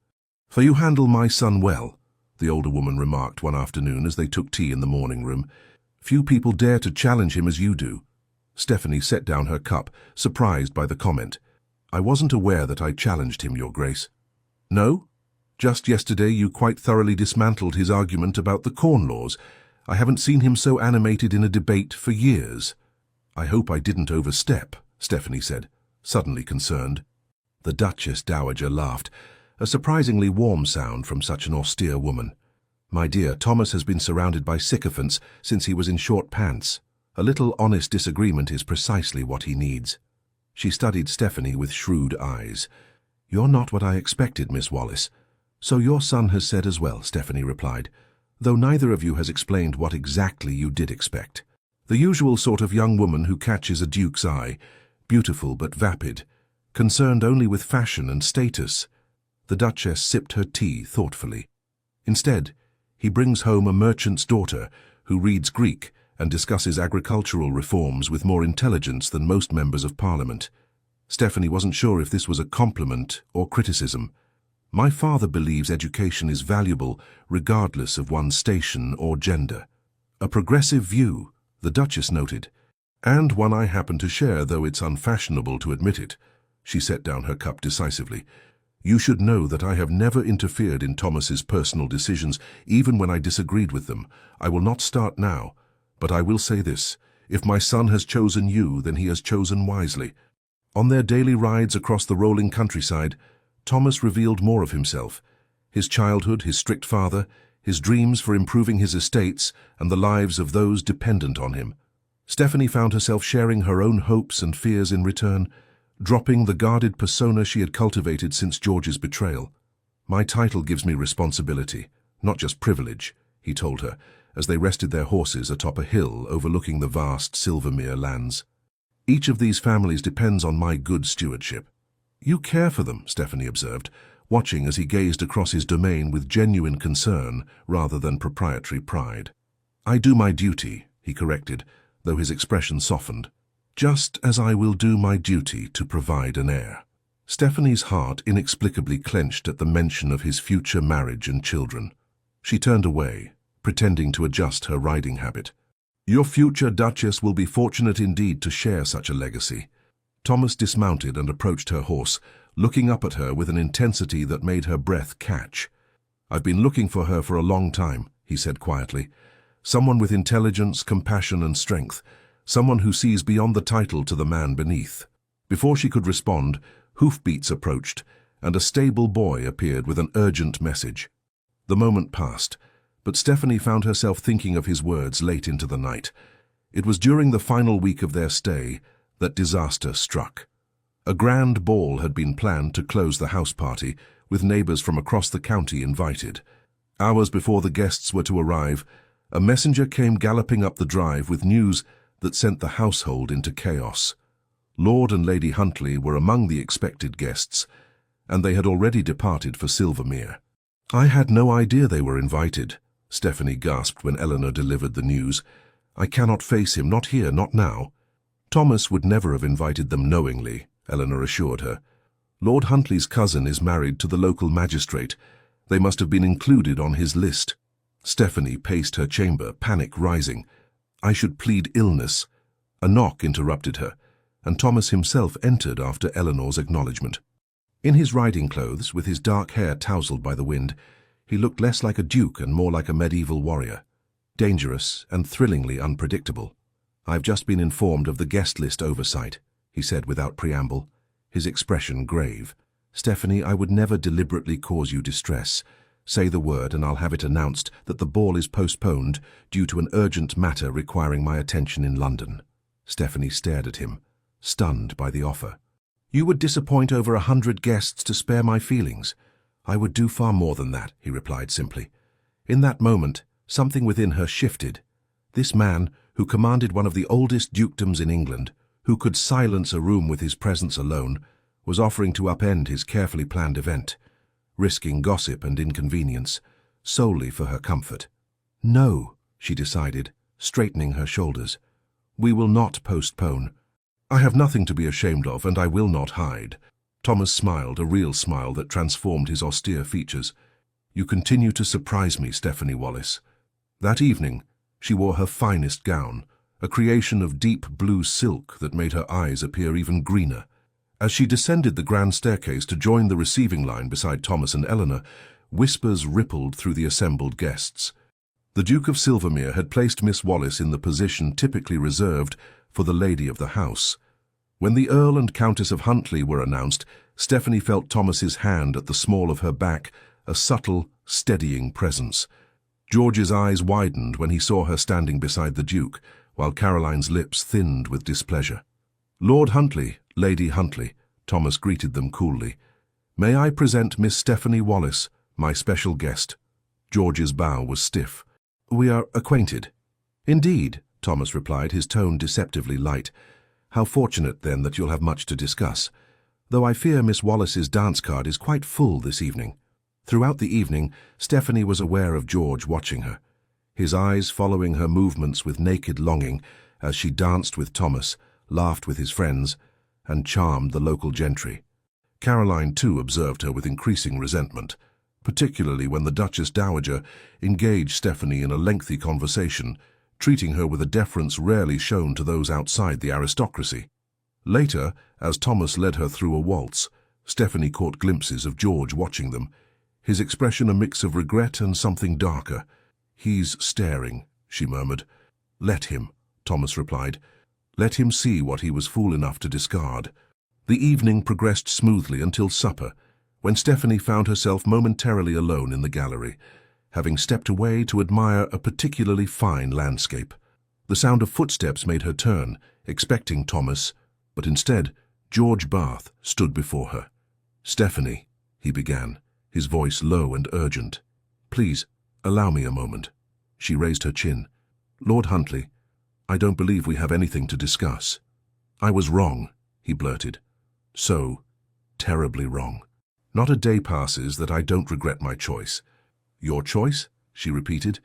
"For you handle my son well," the older woman remarked one afternoon as they took tea in the morning room. "Few people dare to challenge him as you do." Stephanie set down her cup, surprised by the comment. "I wasn't aware that I challenged him, Your Grace." "No? Just yesterday you quite thoroughly dismantled his argument about the Corn Laws. I haven't seen him so animated in a debate for years." "I hope I didn't overstep," Stephanie said, suddenly concerned. The Duchess Dowager laughed, a surprisingly warm sound from such an austere woman. "My dear, Thomas has been surrounded by sycophants since he was in short pants. A little honest disagreement is precisely what he needs." She studied Stephanie with shrewd eyes. "You're not what I expected, Miss Wallis." "So your son has said as well," Stephanie replied, "though neither of you has explained what exactly you did expect." "The usual sort of young woman who catches a duke's eye, beautiful but vapid, concerned only with fashion and status." The Duchess sipped her tea thoughtfully. "Instead, he brings home a merchant's daughter who reads Greek and discusses agricultural reforms with more intelligence than most members of Parliament." Stephanie wasn't sure if this was a compliment or criticism. "My father believes education is valuable regardless of one's station or gender." "A progressive view," the Duchess noted, "and one I happen to share, though it's unfashionable to admit it." She set down her cup decisively. "You should know that I have never interfered in Thomas's personal decisions, even when I disagreed with them. I will not start now, but I will say this. If my son has chosen you, then he has chosen wisely." On their daily rides across the rolling countryside, Thomas revealed more of himself: his childhood, his strict father, his dreams for improving his estates and the lives of those dependent on him. Stephanie found herself sharing her own hopes and fears in return, dropping the guarded persona she had cultivated since George's betrayal. "My title gives me responsibility, not just privilege," he told her, as they rested their horses atop a hill overlooking the vast Silvermere lands. "Each of these families depends on my good stewardship." "You care for them," Stephanie observed, watching as he gazed across his domain with genuine concern rather than proprietary pride. "I do my duty," he corrected, though his expression softened. "Just as I will do my duty to provide an heir." Stephanie's heart inexplicably clenched at the mention of his future marriage and children. She turned away, pretending to adjust her riding habit. "Your future Duchess will be fortunate indeed to share such a legacy." Thomas dismounted and approached her horse, looking up at her with an intensity that made her breath catch. "I've been looking for her for a long time," he said quietly. "Someone with intelligence, compassion, and strength. Someone who sees beyond the title to the man beneath." Before she could respond, hoofbeats approached, and a stable boy appeared with an urgent message. The moment passed, but Stephanie found herself thinking of his words late into the night. It was during the final week of their stay that disaster struck. A grand ball had been planned to close the house party, with neighbors from across the county invited. Hours before the guests were to arrive, a messenger came galloping up the drive with news that sent the household into chaos. Lord and Lady Huntley were among the expected guests, and they had already departed for Silvermere. "I had no idea they were invited," Stephanie gasped when Eleanor delivered the news. "I cannot face him, not here, not now." "Thomas would never have invited them knowingly," Eleanor assured her. "Lord Huntley's cousin is married to the local magistrate. They must have been included on his list." Stephanie paced her chamber, panic rising. "I should plead illness." A knock interrupted her, and Thomas himself entered after Eleanor's acknowledgement. In his riding clothes, with his dark hair tousled by the wind, he looked less like a duke and more like a medieval warrior. Dangerous and thrillingly unpredictable. "I've just been informed of the guest list oversight," he said without preamble, his expression grave. "Stephanie, I would never deliberately cause you distress. Say the word and I'll have it announced that the ball is postponed due to an urgent matter requiring my attention in London." Stephanie stared at him, stunned by the offer. "You would disappoint over 100 guests to spare my feelings. I would do far more than that," he replied simply. In that moment, something within her shifted. This man, who commanded one of the oldest dukedoms in England, who could silence a room with his presence alone, was offering to upend his carefully planned event, risking gossip and inconvenience, solely for her comfort. "No," she decided, straightening her shoulders. "We will not postpone. I have nothing to be ashamed of, and I will not hide." Thomas smiled, a real smile that transformed his austere features. "You continue to surprise me, Stephanie Wallis." That evening, she wore her finest gown, a creation of deep blue silk that made her eyes appear even greener. As she descended the grand staircase to join the receiving line beside Thomas and Eleanor, whispers rippled through the assembled guests. The Duke of Silvermere had placed Miss Wallis in the position typically reserved for the lady of the house. When the Earl and Countess of Huntly were announced, Stephanie felt Thomas's hand at the small of her back, a subtle, steadying presence. George's eyes widened when he saw her standing beside the Duke, while Caroline's lips thinned with displeasure. "Lord Huntly, Lady Huntly," Thomas greeted them coolly. "May I present Miss Stephanie Wallis, my special guest?" George's bow was stiff. "We are acquainted." "Indeed," Thomas replied, his tone deceptively light. "How fortunate, then, that you'll have much to discuss. Though I fear Miss Wallis's dance card is quite full this evening." Throughout the evening, Stephanie was aware of George watching her, his eyes following her movements with naked longing as she danced with Thomas, laughed with his friends, and charmed the local gentry. Caroline, too, observed her with increasing resentment, particularly when the Duchess Dowager engaged Stephanie in a lengthy conversation, treating her with a deference rarely shown to those outside the aristocracy. Later, as Thomas led her through a waltz, Stephanie caught glimpses of George watching them, his expression a mix of regret and something darker. "He's staring," she murmured. "Let him," Thomas replied. "Let him see what he was fool enough to discard." The evening progressed smoothly until supper, when Stephanie found herself momentarily alone in the gallery, having stepped away to admire a particularly fine landscape. The sound of footsteps made her turn, expecting Thomas, but instead, George Bath stood before her. "Stephanie," he began, his voice low and urgent. "Please, allow me a moment." She raised her chin. "Lord Huntly, I don't believe we have anything to discuss." "I was wrong," he blurted. "So terribly wrong. Not a day passes that I don't regret my choice." "Your choice?" she repeated.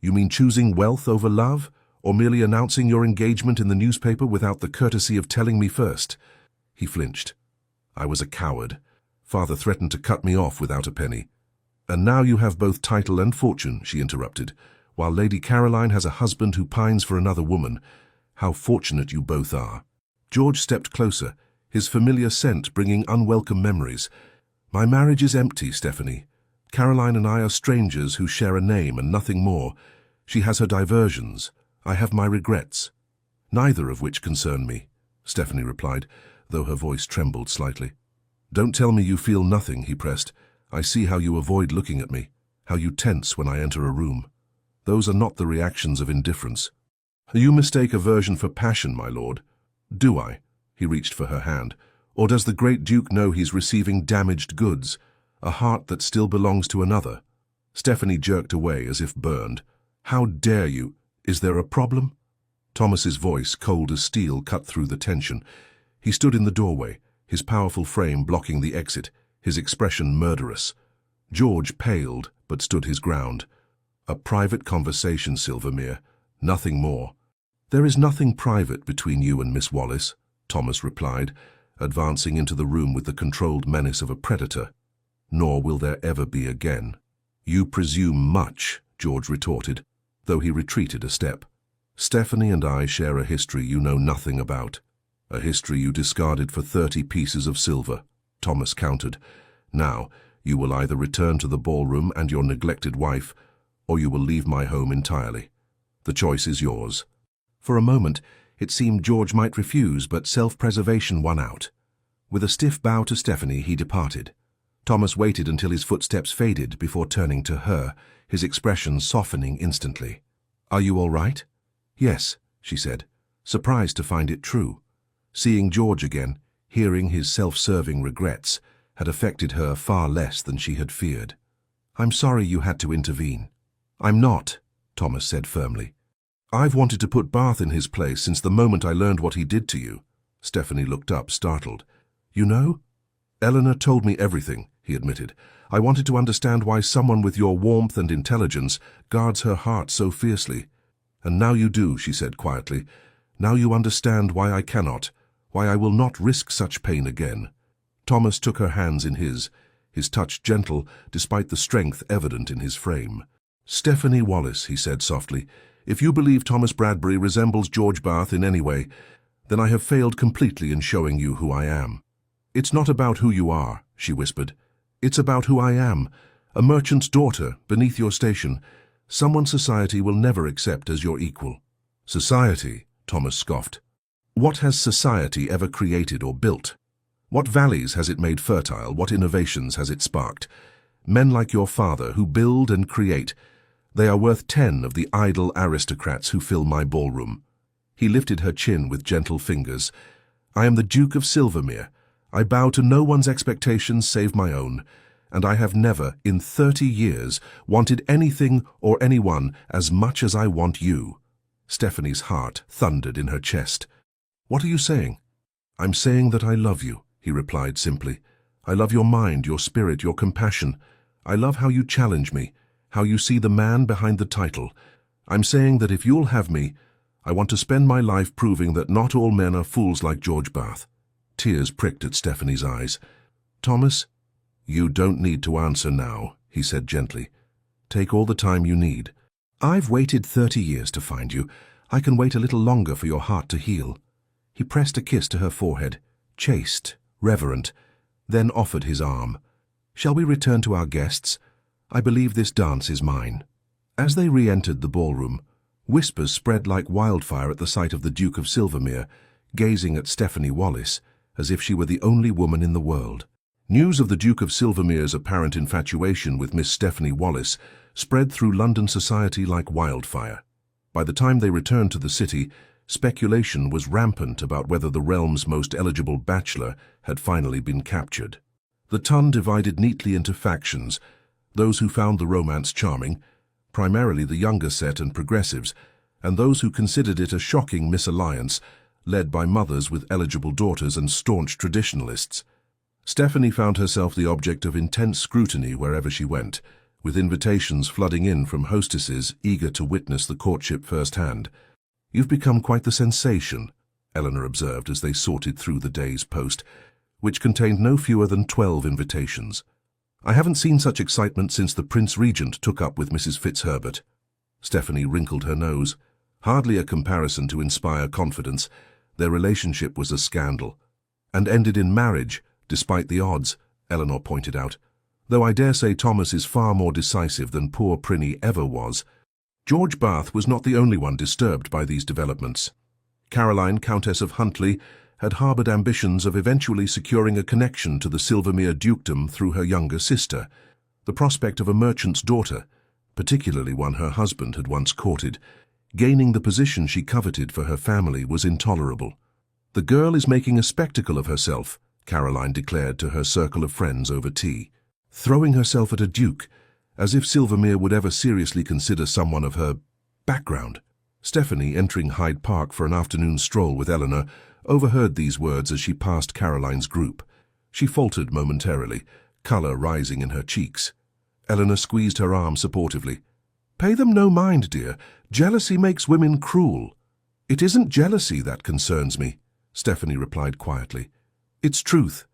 "You mean choosing wealth over love, or merely announcing your engagement in the newspaper without the courtesy of telling me first?" He flinched. "I was a coward. Father threatened to cut me off without a penny." "And now you have both title and fortune," she interrupted, "while Lady Caroline has a husband who pines for another woman. How fortunate you both are." George stepped closer, his familiar scent bringing unwelcome memories. "My marriage is empty, Stephanie. Caroline and I are strangers who share a name and nothing more. She has her diversions. I have my regrets." "Neither of which concern me," Stephanie replied, though her voice trembled slightly. "Don't tell me you feel nothing," he pressed. "I see how you avoid looking at me, how you tense when I enter a room. Those are not the reactions of indifference." "You mistake aversion for passion, my lord." "Do I?" He reached for her hand. "Or does the great Duke know he's receiving damaged goods, a heart that still belongs to another?" Stephanie jerked away as if burned. "How dare you? Is there a problem?" Thomas's voice, cold as steel, cut through the tension. He stood in the doorway, his powerful frame blocking the exit, his expression murderous. George paled, but stood his ground. "A private conversation, Silvermere, nothing more." "There is nothing private between you and Miss Wallis," Thomas replied, advancing into the room with the controlled menace of a predator. "Nor will there ever be again." "You presume much," George retorted, though he retreated a step. "Stephanie and I share a history you know nothing about. A history you discarded for 30 pieces of silver," Thomas countered. "Now, you will either return to the ballroom and your neglected wife, or you will leave my home entirely. The choice is yours." For a moment, it seemed George might refuse, but self-preservation won out. With a stiff bow to Stephanie, he departed. Thomas waited until his footsteps faded before turning to her, his expression softening instantly. "Are you all right?" "Yes," she said. surprised to find it true. Seeing George again, hearing his self-serving regrets, had affected her far less than she had feared. "I'm sorry you had to intervene." "I'm not," Thomas said firmly. "I've wanted to put Bath in his place since the moment I learned what he did to you." Stephanie looked up, startled. "You know?" "Eleanor told me everything," he admitted. "I wanted to understand why someone with your warmth and intelligence guards her heart so fiercely. And now you do," she said quietly. "Now you understand why I cannot, why I will not risk such pain again." Thomas took her hands in his touch gentle despite the strength evident in his frame. "Stephanie Wallace," he said softly, "if you believe Thomas Bradbury resembles George Bath in any way, then I have failed completely in showing you who I am." "It's not about who you are," she whispered. "It's about who I am, a merchant's daughter beneath your station, someone society will never accept as your equal." "Society?" Thomas scoffed. "What has society ever created or built? What valleys has it made fertile? What innovations has it sparked? Men like your father who build and create, they are worth 10 of the idle aristocrats who fill my ballroom." He lifted her chin with gentle fingers. "I am the Duke of Silvermere. I bow to no one's expectations save my own, and I have never, in 30 years, wanted anything or anyone as much as I want you." Stephanie's heart thundered in her chest. "What are you saying?" "I'm saying that I love you," he replied simply. "I love your mind, your spirit, your compassion. I love how you challenge me, how you see the man behind the title. I'm saying that if you'll have me, I want to spend my life proving that not all men are fools like George Bath." Tears pricked at Stephanie's eyes. "Thomas, you don't need to answer now," he said gently. "Take all the time you need. I've waited 30 years to find you. I can wait a little longer for your heart to heal." He pressed a kiss to her forehead, chaste, reverent, then offered his arm. "Shall we return to our guests? I believe this dance is mine." As they re-entered the ballroom, whispers spread like wildfire at the sight of the Duke of Silvermere, gazing at Stephanie Wallace, as if she were the only woman in the world. News of the Duke of Silvermere's apparent infatuation with Miss Stephanie Wallace spread through London society like wildfire. By the time they returned to the city, speculation was rampant about whether the realm's most eligible bachelor had finally been captured. The ton divided neatly into factions, those who found the romance charming, primarily the younger set and progressives, and those who considered it a shocking misalliance, led by mothers with eligible daughters and staunch traditionalists. Stephanie found herself the object of intense scrutiny wherever she went, with invitations flooding in from hostesses eager to witness the courtship firsthand. "You've become quite the sensation," Eleanor observed as they sorted through the day's post, which contained no fewer than 12 invitations. "I haven't seen such excitement since the Prince Regent took up with Mrs. Fitzherbert." Stephanie wrinkled her nose. Hardly a comparison to inspire confidence. Their relationship was a scandal, and ended in marriage, despite the odds, Eleanor pointed out. "Though I dare say Thomas is far more decisive than poor Prinny ever was." George Bath was not the only one disturbed by these developments. Caroline, Countess of Huntly, had harboured ambitions of eventually securing a connection to the Silvermere dukedom through her younger sister. The prospect of a merchant's daughter, particularly one her husband had once courted, gaining the position she coveted for her family, was intolerable. "The girl is making a spectacle of herself," Caroline declared to her circle of friends over tea. "Throwing herself at a duke, as if Silvermere would ever seriously consider someone of her background." Stephanie, entering Hyde Park for an afternoon stroll with Eleanor, overheard these words as she passed Caroline's group. She faltered momentarily, colour rising in her cheeks. Eleanor squeezed her arm supportively. "Pay them no mind, dear. Jealousy makes women cruel." "It isn't jealousy that concerns me," Stephanie replied quietly. "It's truth.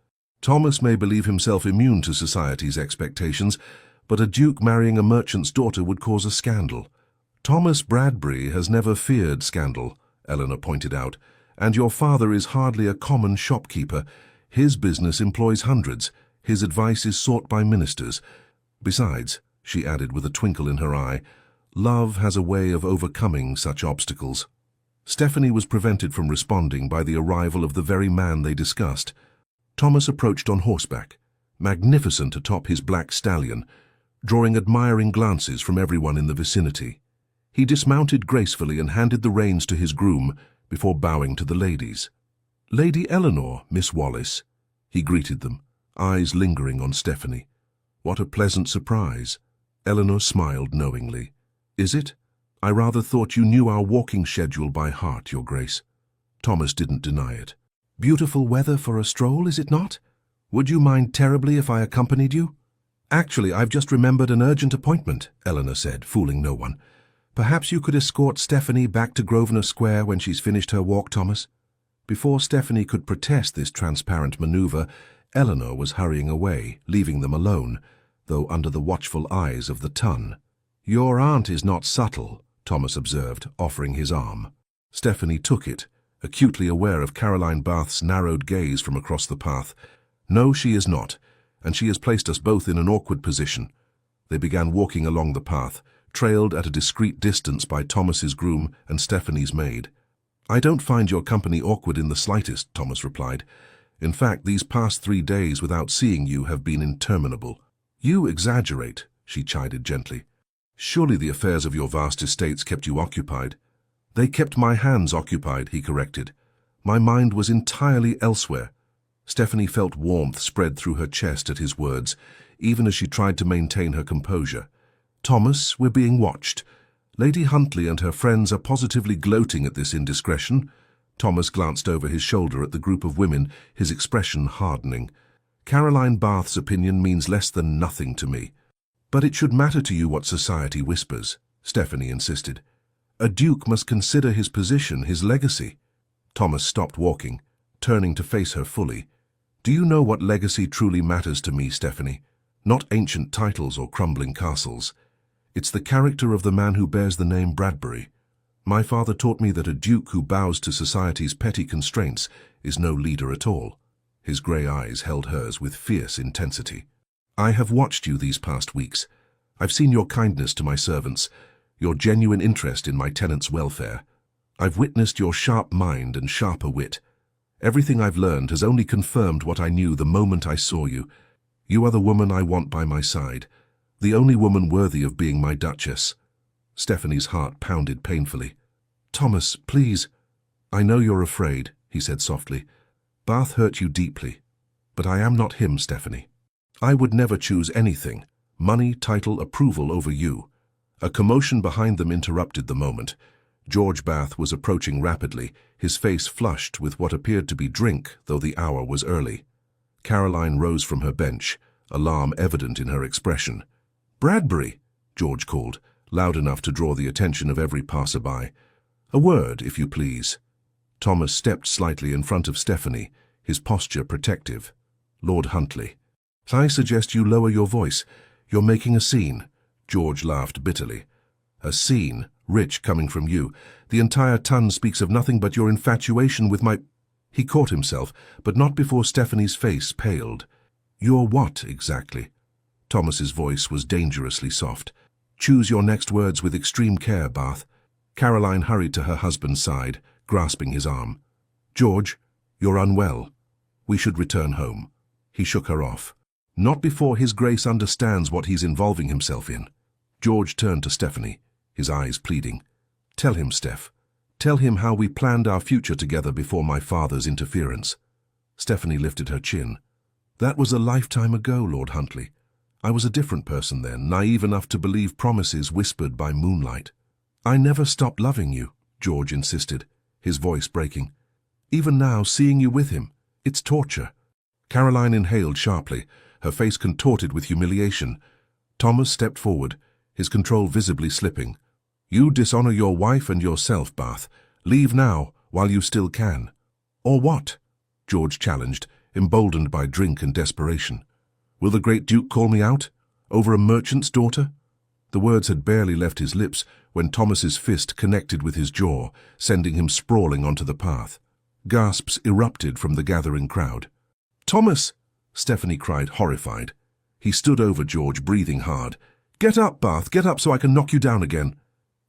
Thomas may believe himself immune to society's expectations, but a duke marrying a merchant's daughter would cause a scandal." "Thomas Bradbury has never feared scandal," Eleanor pointed out, "and your father is hardly a common shopkeeper. His business employs hundreds. His advice is sought by ministers. Besides," she added with a twinkle in her eye, "love has a way of overcoming such obstacles." Stephanie was prevented from responding by the arrival of the very man they discussed. Thomas approached on horseback, magnificent atop his black stallion, drawing admiring glances from everyone in the vicinity. He dismounted gracefully and handed the reins to his groom, before bowing to the ladies. "Lady Eleanor, Miss Wallace," he greeted them, eyes lingering on Stephanie. "What a pleasant surprise." Eleanor smiled knowingly. "Is it? I rather thought you knew our walking schedule by heart, Your Grace." Thomas didn't deny it. "Beautiful weather for a stroll, is it not? Would you mind terribly if I accompanied you?" "Actually, I've just remembered an urgent appointment," Eleanor said, fooling no one. "Perhaps you could escort Stephanie back to Grosvenor Square when she's finished her walk, Thomas?" Before Stephanie could protest this transparent maneuver, Eleanor was hurrying away, leaving them alone, though under the watchful eyes of the ton. "Your aunt is not subtle," Thomas observed, offering his arm. Stephanie took it, acutely aware of Caroline Bath's narrowed gaze from across the path. "No, she is not, and she has placed us both in an awkward position." They began walking along the path, trailed at a discreet distance by Thomas's groom and Stephanie's maid. "I don't find your company awkward in the slightest," Thomas replied. "In fact, these past 3 days without seeing you have been interminable." "You exaggerate," she chided gently. "Surely the affairs of your vast estates kept you occupied." "They kept my hands occupied," he corrected. "My mind was entirely elsewhere." Stephanie felt warmth spread through her chest at his words, even as she tried to maintain her composure. "Thomas, we're being watched. Lady Huntley and her friends are positively gloating at this indiscretion." Thomas glanced over his shoulder at the group of women, his expression hardening. "Caroline Bath's opinion means less than nothing to me." "But it should matter to you what society whispers," Stephanie insisted. "A duke must consider his position, his legacy." Thomas stopped walking, turning to face her fully. "Do you know what legacy truly matters to me, Stephanie? Not ancient titles or crumbling castles. It's the character of the man who bears the name Bradbury. My father taught me that a duke who bows to society's petty constraints is no leader at all." His grey eyes held hers with fierce intensity. "I have watched you these past weeks. I've seen your kindness to my servants, your genuine interest in my tenants' welfare. I've witnessed your sharp mind and sharper wit. Everything I've learned has only confirmed what I knew the moment I saw you. You are the woman I want by my side, the only woman worthy of being my Duchess." Stephanie's heart pounded painfully. "Thomas, please." "I know you're afraid," he said softly. "Bath hurt you deeply. But I am not him, Stephanie. I would never choose anything, money, title, approval over you." A commotion behind them interrupted the moment. George Bath was approaching rapidly, his face flushed with what appeared to be drink, though the hour was early. Caroline rose from her bench, alarm evident in her expression. "Bradbury!" George called, loud enough to draw the attention of every passer-by. "A word, if you please." Thomas stepped slightly in front of Stephanie, his posture protective. "Lord Huntley." "I suggest you lower your voice. You're making a scene." George laughed bitterly. "A scene, rich coming from you. The entire ton speaks of nothing but your infatuation with my—" He caught himself, but not before Stephanie's face paled. "Your what, exactly?" Thomas's voice was dangerously soft. "Choose your next words with extreme care, Bath." Caroline hurried to her husband's side, grasping his arm. "George, you're unwell. We should return home." He shook her off. "Not before His Grace understands what he's involving himself in." George turned to Stephanie, his eyes pleading. "Tell him, Steph. Tell him how we planned our future together before my father's interference." Stephanie lifted her chin. "That was a lifetime ago, Lord Huntley. I was a different person then, naive enough to believe promises whispered by moonlight." "I never stopped loving you," George insisted, his voice breaking. "Even now, seeing you with him, it's torture." Caroline inhaled sharply, her face contorted with humiliation. Thomas stepped forward, his control visibly slipping. "You dishonor your wife and yourself, Bath. Leave now, while you still can." "Or what?" George challenged, emboldened by drink and desperation. "Will the great Duke call me out? Over a merchant's daughter?" The words had barely left his lips when Thomas's fist connected with his jaw, sending him sprawling onto the path. Gasps erupted from the gathering crowd. "Thomas!" Stephanie cried, horrified. He stood over George, breathing hard. "Get up, Bath, get up so I can knock you down again."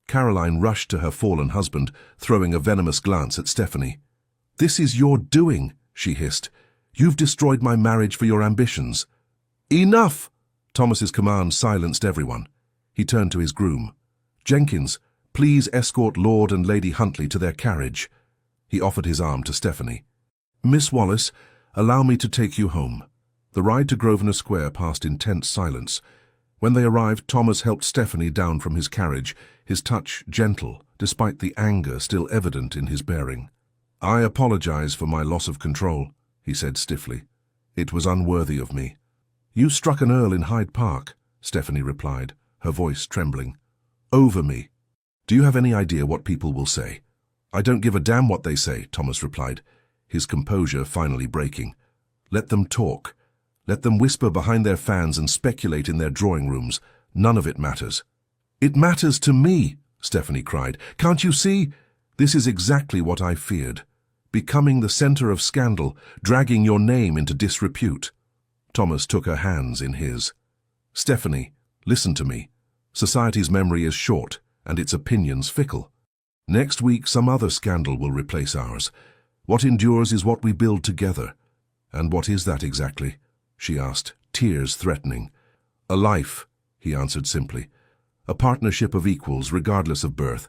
Caroline rushed to her fallen husband, throwing a venomous glance at Stephanie. "This is your doing," she hissed. "You've destroyed my marriage for your ambitions." "Enough!" Thomas's command silenced everyone. He turned to his groom. "Jenkins, please escort Lord and Lady Huntley to their carriage." He offered his arm to Stephanie. "Miss Wallace, allow me to take you home." The ride to Grosvenor Square passed in tense silence. When they arrived, Thomas helped Stephanie down from his carriage, his touch gentle, despite the anger still evident in his bearing. "I apologize for my loss of control," he said stiffly. "It was unworthy of me." "You struck an Earl in Hyde Park," Stephanie replied, her voice trembling. "Over me. Do you have any idea what people will say?" "I don't give a damn what they say," Thomas replied, his composure finally breaking. "Let them talk. Let them whisper behind their fans and speculate in their drawing rooms. None of it matters." "It matters to me," Stephanie cried. "Can't you see? This is exactly what I feared. Becoming the center of scandal, dragging your name into disrepute." Thomas took her hands in his. "Stephanie, listen to me. Society's memory is short, and its opinions fickle. Next week some other scandal will replace ours. What endures is what we build together." "And what is that exactly?" she asked, tears threatening. "A life," he answered simply. "A partnership of equals, regardless of birth.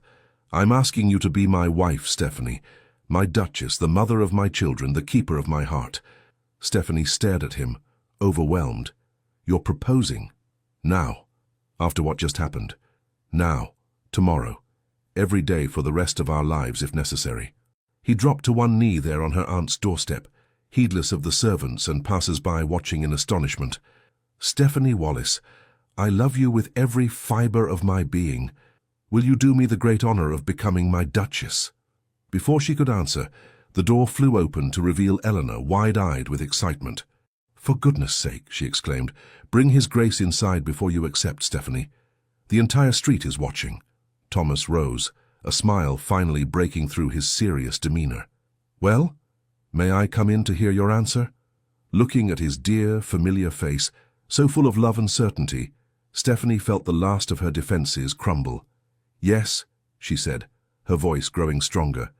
I'm asking you to be my wife, Stephanie. My Duchess, the mother of my children, the keeper of my heart." Stephanie stared at him, overwhelmed. "You're proposing? Now? After what just happened? Now? Tomorrow? Every day for the rest of our lives, if necessary?" He dropped to one knee there on her aunt's doorstep, heedless of the servants and passers-by watching in astonishment. "Stephanie Wallace, I love you with every fibre of my being. Will you do me the great honour of becoming my Duchess?" Before she could answer, the door flew open to reveal Eleanor, wide-eyed with excitement. "For goodness sake," she exclaimed, "bring His Grace inside before you accept, Stephanie. The entire street is watching." Thomas rose, a smile finally breaking through his serious demeanour. "Well? May I come in to hear your answer?" Looking at his dear, familiar face, so full of love and certainty, Stephanie felt the last of her defences crumble. "Yes," she said, her voice growing stronger.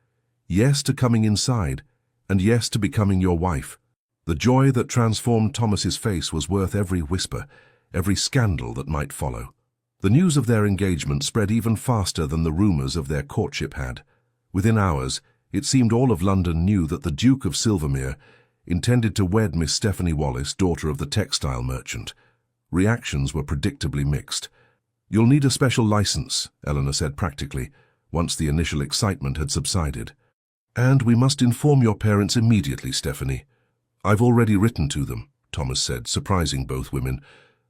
"Yes to coming inside, and yes to becoming your wife." The joy that transformed Thomas's face was worth every whisper, every scandal that might follow. The news of their engagement spread even faster than the rumours of their courtship had. Within hours, it seemed all of London knew that the Duke of Silvermere intended to wed Miss Stephanie Wallace, daughter of the textile merchant. Reactions were predictably mixed. "You'll need a special licence," Eleanor said practically, once the initial excitement had subsided. "And we must inform your parents immediately, Stephanie." "I've already written to them," Thomas said, surprising both women.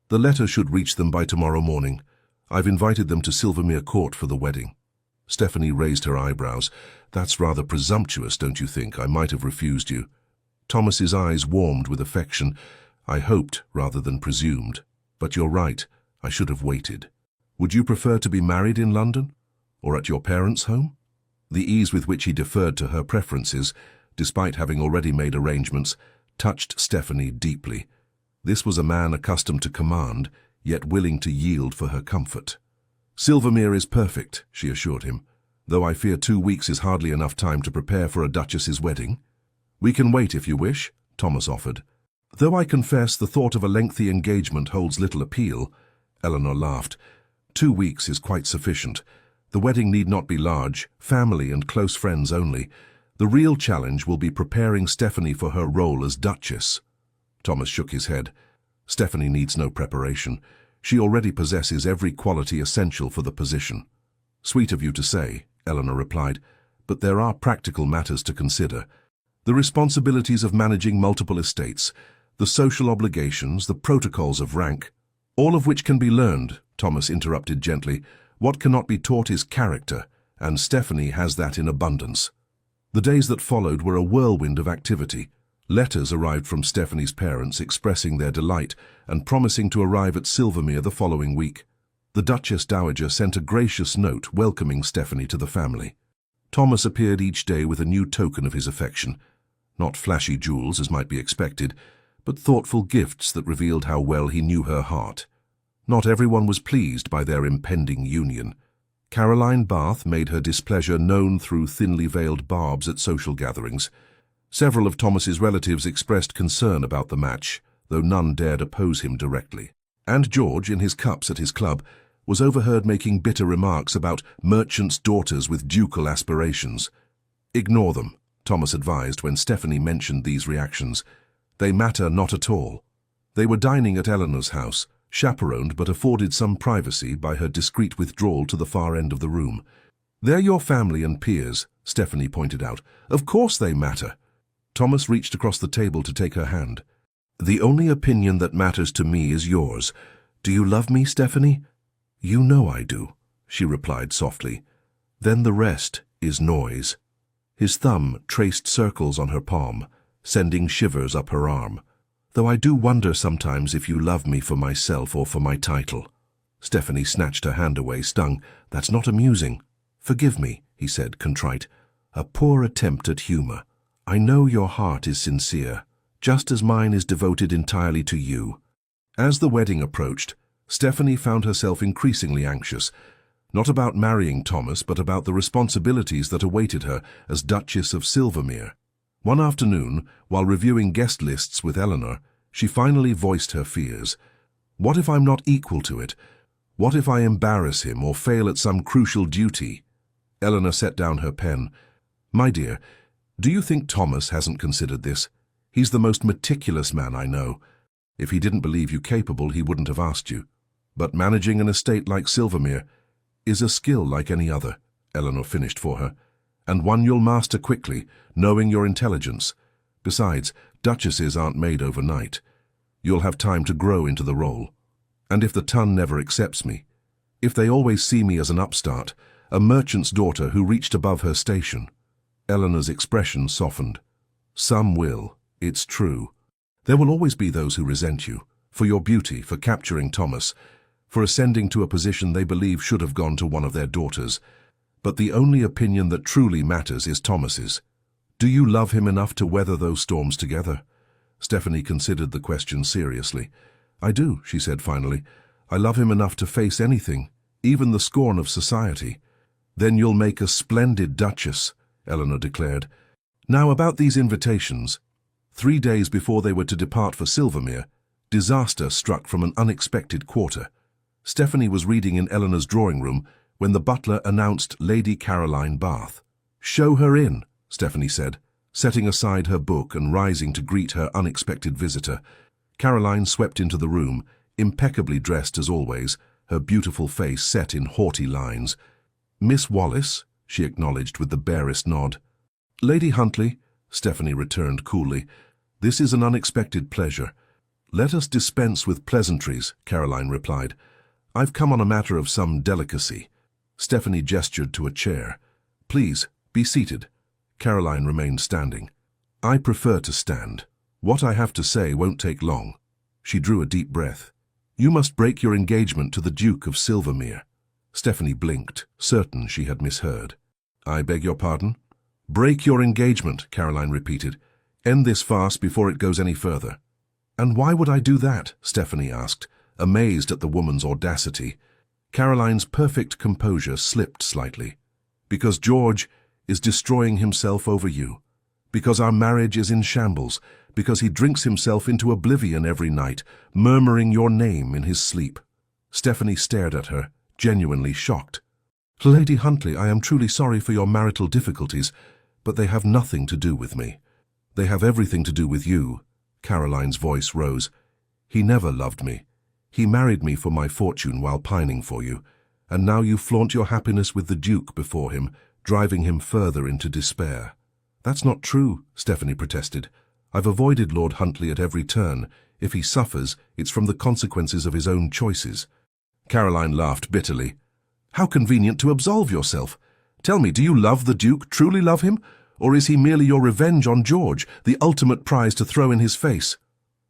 "The letter should reach them by tomorrow morning. I've invited them to Silvermere Court for the wedding." Stephanie raised her eyebrows. "That's rather presumptuous, don't you think? I might have refused you." Thomas's eyes warmed with affection. "I hoped rather than presumed. But you're right, I should have waited. Would you prefer to be married in London? Or at your parents' home?" The ease with which he deferred to her preferences, despite having already made arrangements, touched Stephanie deeply. This was a man accustomed to command, yet willing to yield for her comfort. "Silvermere is perfect," she assured him, "though I fear 2 weeks is hardly enough time to prepare for a duchess's wedding." "We can wait if you wish," Thomas offered. "Though I confess the thought of a lengthy engagement holds little appeal," Eleanor laughed. 2 weeks is quite sufficient. The wedding need not be large, family and close friends only. The real challenge will be preparing Stephanie for her role as Duchess." Thomas shook his head. "Stephanie needs no preparation. She already possesses every quality essential for the position." "Sweet of you to say," Eleanor replied, "but there are practical matters to consider. The responsibilities of managing multiple estates, the social obligations, the protocols of rank, all of which can be learned," Thomas interrupted gently. "What cannot be taught is character, and Stephanie has that in abundance." The days that followed were a whirlwind of activity. Letters arrived from Stephanie's parents expressing their delight and promising to arrive at Silvermere the following week. The Duchess Dowager sent a gracious note welcoming Stephanie to the family. Thomas appeared each day with a new token of his affection. Not flashy jewels, as might be expected, but thoughtful gifts that revealed how well he knew her heart. Not everyone was pleased by their impending union. Caroline Bath made her displeasure known through thinly veiled barbs at social gatherings. Several of Thomas's relatives expressed concern about the match, though none dared oppose him directly. And George, in his cups at his club, was overheard making bitter remarks about merchants' daughters with ducal aspirations. "Ignore them," Thomas advised when Stephanie mentioned these reactions. They matter not at all. They were dining at Eleanor's house, chaperoned but afforded some privacy by her discreet withdrawal to the far end of the room. "They're your family and peers," Stephanie pointed out. "Of course they matter." Thomas reached across the table to take her hand. "The only opinion that matters to me is yours. Do you love me, Stephanie?" "You know I do," she replied softly. "Then the rest is noise." His thumb traced circles on her palm, sending shivers up her arm. "Though I do wonder sometimes if you love me for myself or for my title." Stephanie snatched her hand away, stung. "That's not amusing." "Forgive me," he said, contrite. "A poor attempt at humor. I know your heart is sincere, just as mine is devoted entirely to you." As the wedding approached, Stephanie found herself increasingly anxious, not about marrying Thomas, but about the responsibilities that awaited her as Duchess of Silvermere. One afternoon, while reviewing guest lists with Eleanor, she finally voiced her fears. "What if I'm not equal to it? What if I embarrass him or fail at some crucial duty?" Eleanor set down her pen. "My dear, do you think Thomas hasn't considered this? He's the most meticulous man I know. If he didn't believe you capable, he wouldn't have asked you. But managing an estate like Silvermere is a skill like any other," Eleanor finished for her, "and one you'll master quickly, knowing your intelligence. Besides, duchesses aren't made overnight. You'll have time to grow into the role. And if the ton never accepts me, if they always see me as an upstart, a merchant's daughter who reached above her station." Eleanor's expression softened. "Some will, it's true. There will always be those who resent you, for your beauty, for capturing Thomas, for ascending to a position they believe should have gone to one of their daughters. But the only opinion that truly matters is Thomas's. Do you love him enough to weather those storms together?" Stephanie considered the question seriously. "I do," she said finally. "I love him enough to face anything, even the scorn of society." "Then you'll make a splendid duchess," Eleanor declared. "Now about these invitations." 3 days before they were to depart for Silvermere, disaster struck from an unexpected quarter. Stephanie was reading in Eleanor's drawing room when the butler announced Lady Caroline Bath. "Show her in," Stephanie said, setting aside her book and rising to greet her unexpected visitor. Caroline swept into the room, impeccably dressed as always, her beautiful face set in haughty lines. "Miss Wallis," she acknowledged with the barest nod. "Lady Huntley," Stephanie returned coolly, "this is an unexpected pleasure." "Let us dispense with pleasantries," Caroline replied. "I've come on a matter of some delicacy." Stephanie gestured to a chair. "Please, be seated." Caroline remained standing. "I prefer to stand. What I have to say won't take long." She drew a deep breath. "You must break your engagement to the Duke of Silvermere." Stephanie blinked, certain she had misheard. "I beg your pardon?" "Break your engagement," Caroline repeated. "End this farce before it goes any further." "And why would I do that?" Stephanie asked, amazed at the woman's audacity. Caroline's perfect composure slipped slightly. "Because George is destroying himself over you. Because our marriage is in shambles. Because he drinks himself into oblivion every night, murmuring your name in his sleep." Stephanie stared at her, genuinely shocked. "Lady Huntley, I am truly sorry for your marital difficulties, but they have nothing to do with me. They have everything to do with you." Caroline's voice rose. "He never loved me. He married me for my fortune while pining for you, and now you flaunt your happiness with the Duke before him, driving him further into despair." "That's not true," Stephanie protested. "I've avoided Lord Huntley at every turn. If he suffers, it's from the consequences of his own choices." Caroline laughed bitterly. "How convenient to absolve yourself. Tell me, do you love the Duke, truly love him? Or is he merely your revenge on George, the ultimate prize to throw in his face?"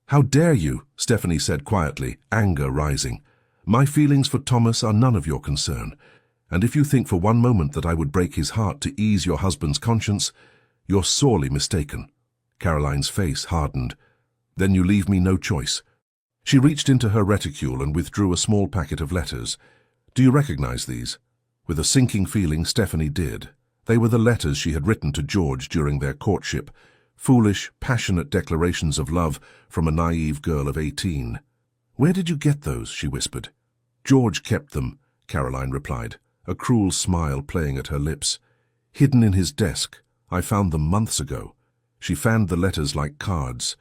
"How dare you?" Stephanie said quietly, anger rising. "My feelings for Thomas are none of your concern. And if you think for one moment that I would break his heart to ease your husband's conscience, you're sorely mistaken." Caroline's face hardened. "Then you leave me no choice." She reached into her reticule and withdrew a small packet of letters. "Do you recognize these?" With a sinking feeling, Stephanie did. They were the letters she had written to George during their courtship, foolish, passionate declarations of love from a naive girl of 18. "Where did you get those?" she whispered. "George kept them," Caroline replied, a cruel smile playing at her lips. "Hidden in his desk. I found them months ago." She fanned the letters like cards.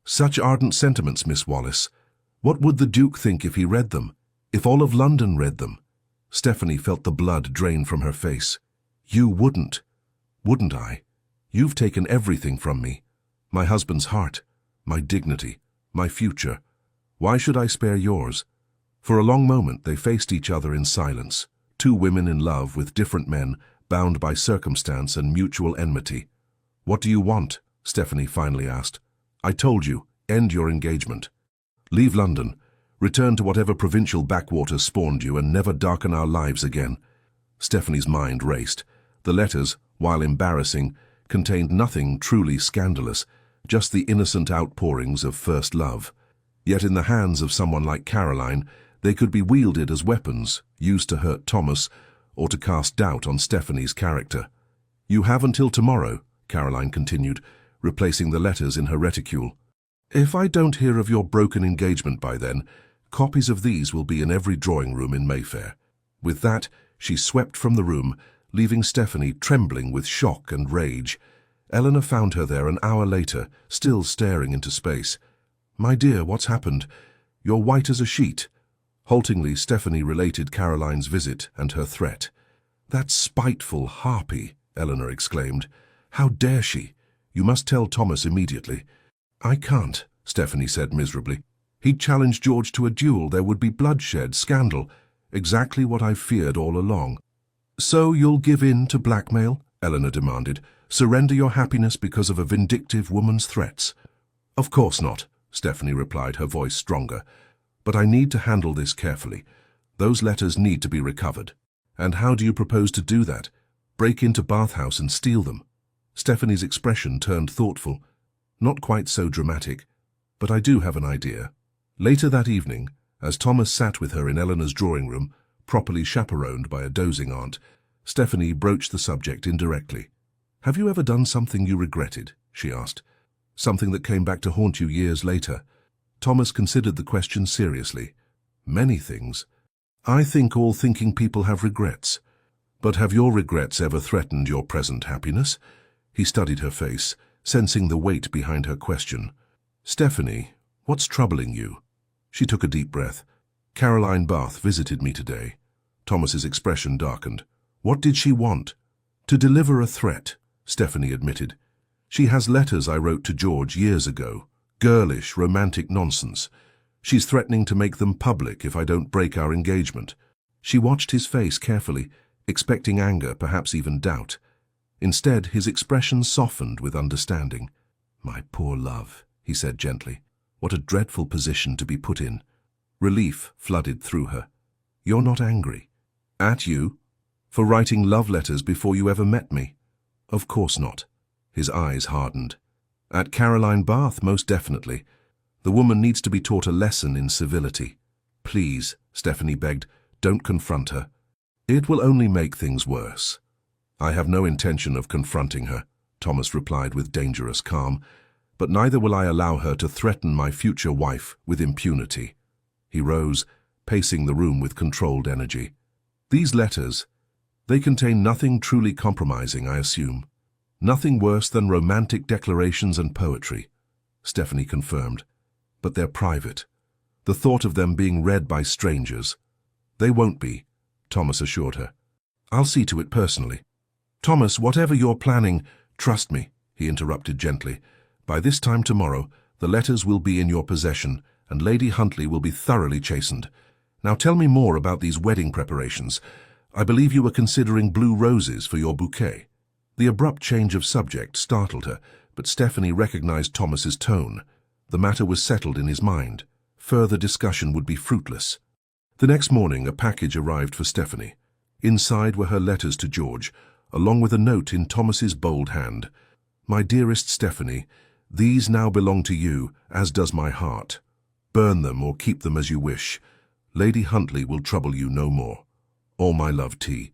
"Such ardent sentiments, Miss Wallis. What would the Duke think if he read them? If all of London read them?" Stephanie felt the blood drain from her face. "You wouldn't. Wouldn't I? You've taken everything from me. My husband's heart, my dignity, my future. Why should I spare yours?" For a long moment they faced each other in silence, two women in love with different men, bound by circumstance and mutual enmity. "What do you want?" Stephanie finally asked. "I told you, end your engagement. Leave London, return to whatever provincial backwaters spawned you, and never darken our lives again." Stephanie's mind raced. The letters, while embarrassing, contained nothing truly scandalous, just the innocent outpourings of first love. Yet in the hands of someone like Caroline, they could be wielded as weapons, used to hurt Thomas or to cast doubt on Stephanie's character. "You have until tomorrow," Caroline continued, replacing the letters in her reticule. "If I don't hear of your broken engagement by then, copies of these will be in every drawing room in Mayfair." With that, she swept from the room, leaving Stephanie trembling with shock and rage. Eleanor found her there an hour later, still staring into space. "My dear, what's happened? You're white as a sheet." Haltingly, Stephanie related Caroline's visit and her threat. "That spiteful harpy!" Eleanor exclaimed. "How dare she? You must tell Thomas immediately." "I can't," Stephanie said miserably. "He'd challenge George to a duel. There would be bloodshed, scandal. Exactly what I've feared all along." "So you'll give in to blackmail?" Eleanor demanded. "Surrender your happiness because of a vindictive woman's threats?" "Of course not," Stephanie replied, her voice stronger. "But I need to handle this carefully. Those letters need to be recovered." "And how do you propose to do that? Break into Bath House and steal them?" Stephanie's expression turned thoughtful. "Not quite so dramatic, but I do have an idea." Later that evening, as Thomas sat with her in Eleanor's drawing room, properly chaperoned by a dozing aunt, Stephanie broached the subject indirectly. "Have you ever done something you regretted?" she asked. "Something that came back to haunt you years later?" Thomas considered the question seriously. "Many things. I think all thinking people have regrets. But have your regrets ever threatened your present happiness?" He studied her face, sensing the weight behind her question. "Stephanie, what's troubling you?" She took a deep breath. "Caroline Bath visited me today." Thomas's expression darkened. "What did she want?" "To deliver a threat," Stephanie admitted. "She has letters I wrote to George years ago. Girlish, romantic nonsense. She's threatening to make them public if I don't break our engagement." She watched his face carefully, expecting anger, perhaps even doubt. Instead, his expression softened with understanding. "My poor love," he said gently. "What a dreadful position to be put in." Relief flooded through her. "You're not angry?" "At you? For writing love letters before you ever met me?" "Of course not." His eyes hardened. "At Caroline Bath, most definitely. The woman needs to be taught a lesson in civility." "Please," Stephanie begged, "don't confront her. It will only make things worse." "I have no intention of confronting her," Thomas replied with dangerous calm, "but neither will I allow her to threaten my future wife with impunity." He rose, pacing the room with controlled energy. "These letters, they contain nothing truly compromising, I assume. Nothing worse than romantic declarations and poetry," Stephanie confirmed. "But they're private. The thought of them being read by strangers—" "They won't be," Thomas assured her. "I'll see to it personally." "Thomas, whatever you're planning, trust me," he interrupted gently. "By this time tomorrow, the letters will be in your possession, and Lady Huntley will be thoroughly chastened. Now tell me more about these wedding preparations. I believe you were considering blue roses for your bouquet." The abrupt change of subject startled her, but Stephanie recognized Thomas's tone. The matter was settled in his mind. Further discussion would be fruitless. The next morning, a package arrived for Stephanie. Inside were her letters to George, along with a note in Thomas's bold hand. "My dearest Stephanie, these now belong to you, as does my heart. Burn them or keep them as you wish. Lady Huntley will trouble you no more. All my love, T."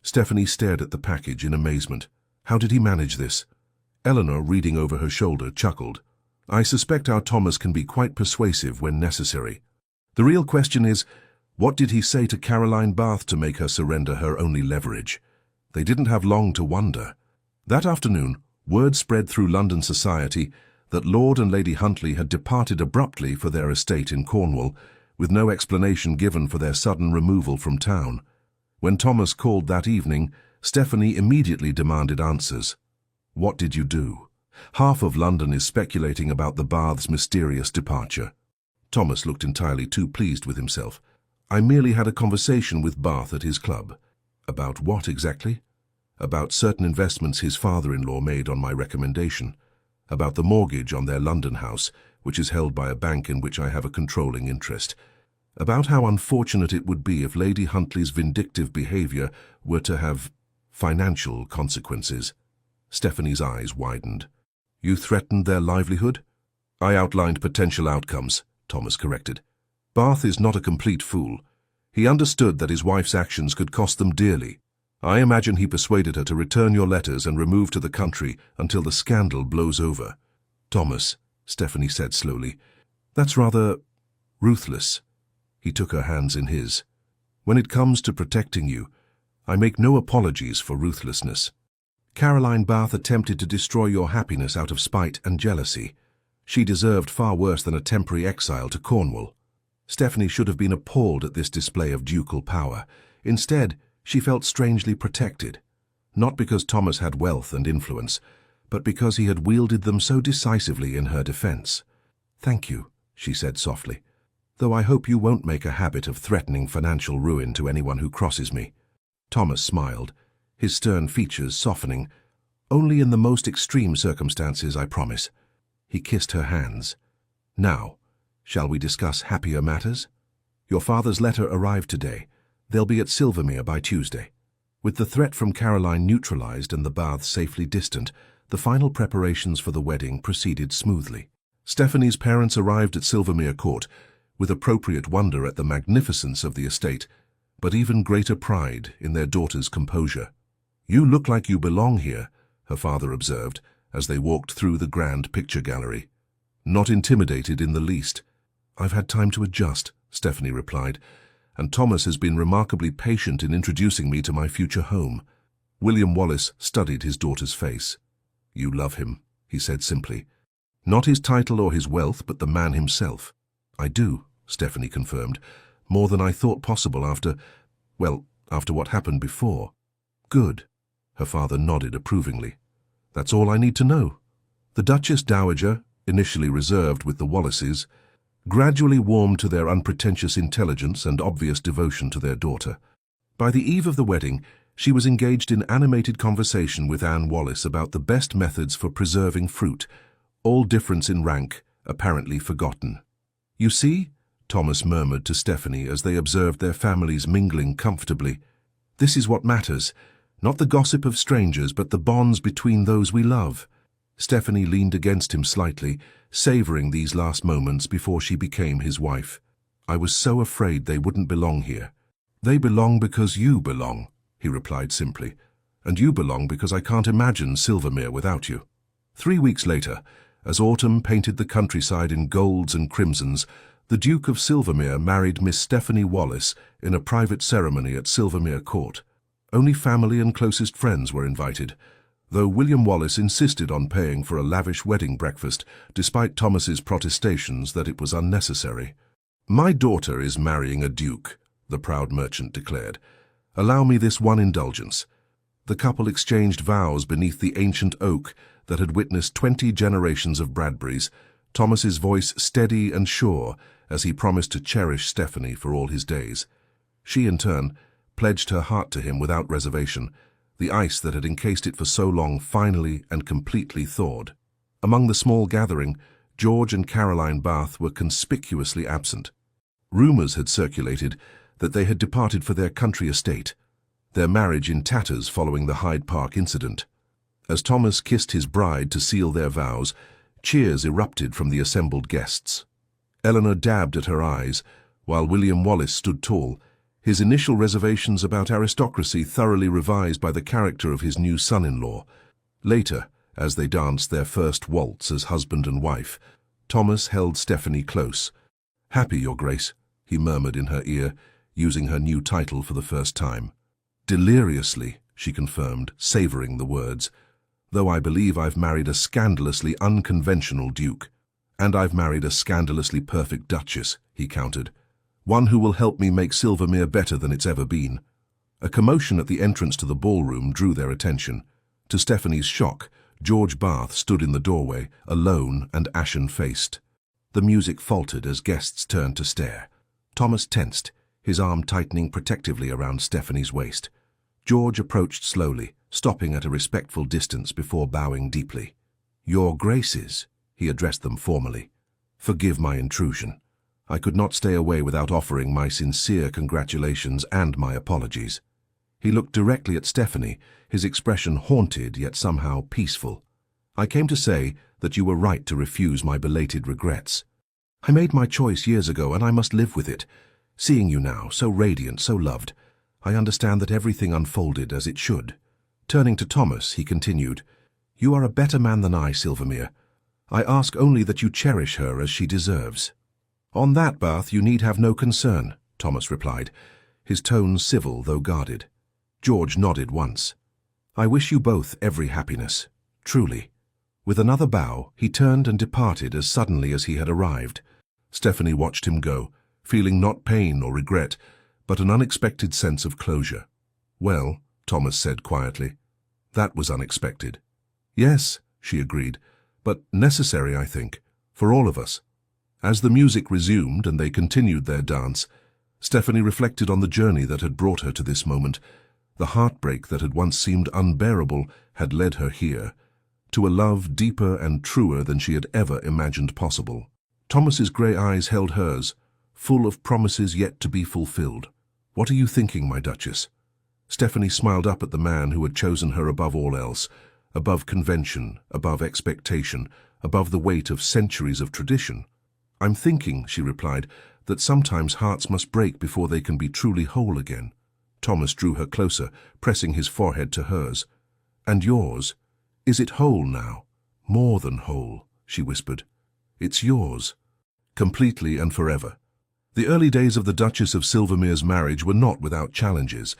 Stephanie stared at the package in amazement. How did he manage this? Eleanor, reading over her shoulder, chuckled. "I suspect our Thomas can be quite persuasive when necessary. The real question is, what did he say to Caroline Bath to make her surrender her only leverage?" They didn't have long to wonder. That afternoon, word spread through London society that Lord and Lady Huntley had departed abruptly for their estate in Cornwall, with no explanation given for their sudden removal from town. When Thomas called that evening, Stephanie immediately demanded answers. What did you do? Half of London is speculating about the Bath's mysterious departure. Thomas looked entirely too pleased with himself. I merely had a conversation with Bath at his club. About what exactly? About certain investments his father-in-law made on my recommendation. About the mortgage on their London house, which is held by a bank in which I have a controlling interest. About how unfortunate it would be if Lady Huntley's vindictive behavior were to have financial consequences. Stephanie's eyes widened. You threatened their livelihood? I outlined potential outcomes, Thomas corrected. Bath is not a complete fool. He understood that his wife's actions could cost them dearly. I imagine he persuaded her to return your letters and remove to the country until the scandal blows over. Thomas, Stephanie said slowly, that's rather ruthless. He took her hands in his. When it comes to protecting you, I make no apologies for ruthlessness. Caroline Bath attempted to destroy your happiness out of spite and jealousy. She deserved far worse than a temporary exile to Cornwall. Stephanie should have been appalled at this display of ducal power. Instead, she felt strangely protected, not because Thomas had wealth and influence, but because he had wielded them so decisively in her defense. Thank you, she said softly, though I hope you won't make a habit of threatening financial ruin to anyone who crosses me. Thomas smiled, his stern features softening. Only in the most extreme circumstances, I promise. He kissed her hands. Now, shall we discuss happier matters? Your father's letter arrived today. They'll be at Silvermere by Tuesday. With the threat from Caroline neutralized and the Baths safely distant, the final preparations for the wedding proceeded smoothly. Stephanie's parents arrived at Silvermere Court with appropriate wonder at the magnificence of the estate, but even greater pride in their daughter's composure. You look like you belong here, her father observed, as they walked through the grand picture gallery. Not intimidated in the least. I've had time to adjust, Stephanie replied, and Thomas has been remarkably patient in introducing me to my future home. William Wallace studied his daughter's face. You love him, he said simply. Not his title or his wealth, but the man himself. I do, Stephanie confirmed, more than I thought possible after what happened before. Good, her father nodded approvingly. That's all I need to know. The Duchess Dowager, initially reserved with the Wallaces, gradually warmed to their unpretentious intelligence and obvious devotion to their daughter. By the eve of the wedding, she was engaged in animated conversation with Anne Wallace about the best methods for preserving fruit, all difference in rank apparently forgotten. You see, Thomas murmured to Stephanie as they observed their families mingling comfortably. This is what matters, not the gossip of strangers, but the bonds between those we love. Stephanie leaned against him slightly, savoring these last moments before she became his wife. I was so afraid they wouldn't belong here. They belong because you belong, he replied simply, and you belong because I can't imagine Silvermere without you. 3 weeks later, as autumn painted the countryside in golds and crimsons, the Duke of Silvermere married Miss Stephanie Wallace in a private ceremony at Silvermere Court. Only family and closest friends were invited, though William Wallace insisted on paying for a lavish wedding breakfast, despite Thomas's protestations that it was unnecessary. My daughter is marrying a duke, the proud merchant declared. Allow me this one indulgence. The couple exchanged vows beneath the ancient oak that had witnessed 20 generations of Bradburys, Thomas's voice steady and sure as he promised to cherish Stephanie for all his days. She, in turn, pledged her heart to him without reservation. The ice that had encased it for so long finally and completely thawed. Among the small gathering, George and Caroline Bath were conspicuously absent. Rumors had circulated that they had departed for their country estate, their marriage in tatters following the Hyde Park incident. As Thomas kissed his bride to seal their vows, cheers erupted from the assembled guests. Eleanor dabbed at her eyes, while William Wallace stood tall, his initial reservations about aristocracy thoroughly revised by the character of his new son-in-law. Later, as they danced their first waltz as husband and wife, Thomas held Stephanie close. "Happy, Your Grace," he murmured in her ear, using her new title for the first time. "Deliriously," she confirmed, savoring the words. though I believe I've married a scandalously unconventional duke. And I've married a scandalously perfect duchess, he countered. One who will help me make Silvermere better than it's ever been. A commotion at the entrance to the ballroom drew their attention. To Stephanie's shock, George Bath stood in the doorway, alone and ashen-faced. The music faltered as guests turned to stare. Thomas tensed, his arm tightening protectively around Stephanie's waist. George approached slowly, stopping at a respectful distance before bowing deeply. "Your Graces," he addressed them formally. "Forgive my intrusion. I could not stay away without offering my sincere congratulations and my apologies." He looked directly at Stephanie, his expression haunted yet somehow peaceful. "I came to say that you were right to refuse my belated regrets. I made my choice years ago and I must live with it. Seeing you now, so radiant, so loved, I understand that everything unfolded as it should." Turning to Thomas, he continued, "You are a better man than I, Silvermere. I ask only that you cherish her as she deserves." "On that, Bath, you need have no concern," Thomas replied, his tone civil though guarded. George nodded once. "I wish you both every happiness, truly." With another bow, he turned and departed as suddenly as he had arrived. Stephanie watched him go, feeling not pain or regret, but an unexpected sense of closure. "Well," Thomas said quietly, "that was unexpected." "Yes," she agreed, "but necessary, I think, for all of us." As the music resumed and they continued their dance, Stephanie reflected on the journey that had brought her to this moment. The heartbreak that had once seemed unbearable had led her here, to a love deeper and truer than she had ever imagined possible. Thomas's grey eyes held hers, full of promises yet to be fulfilled. "What are you thinking, my Duchess?" Stephanie smiled up at the man who had chosen her above all else, above convention, above expectation, above the weight of centuries of tradition. "I'm thinking," she replied, "that sometimes hearts must break before they can be truly whole again." Thomas drew her closer, pressing his forehead to hers. "And yours? Is it whole now?" "More than whole," she whispered. "It's yours, completely and forever." The early days of the Duchess of Silvermere's marriage were not without challenges.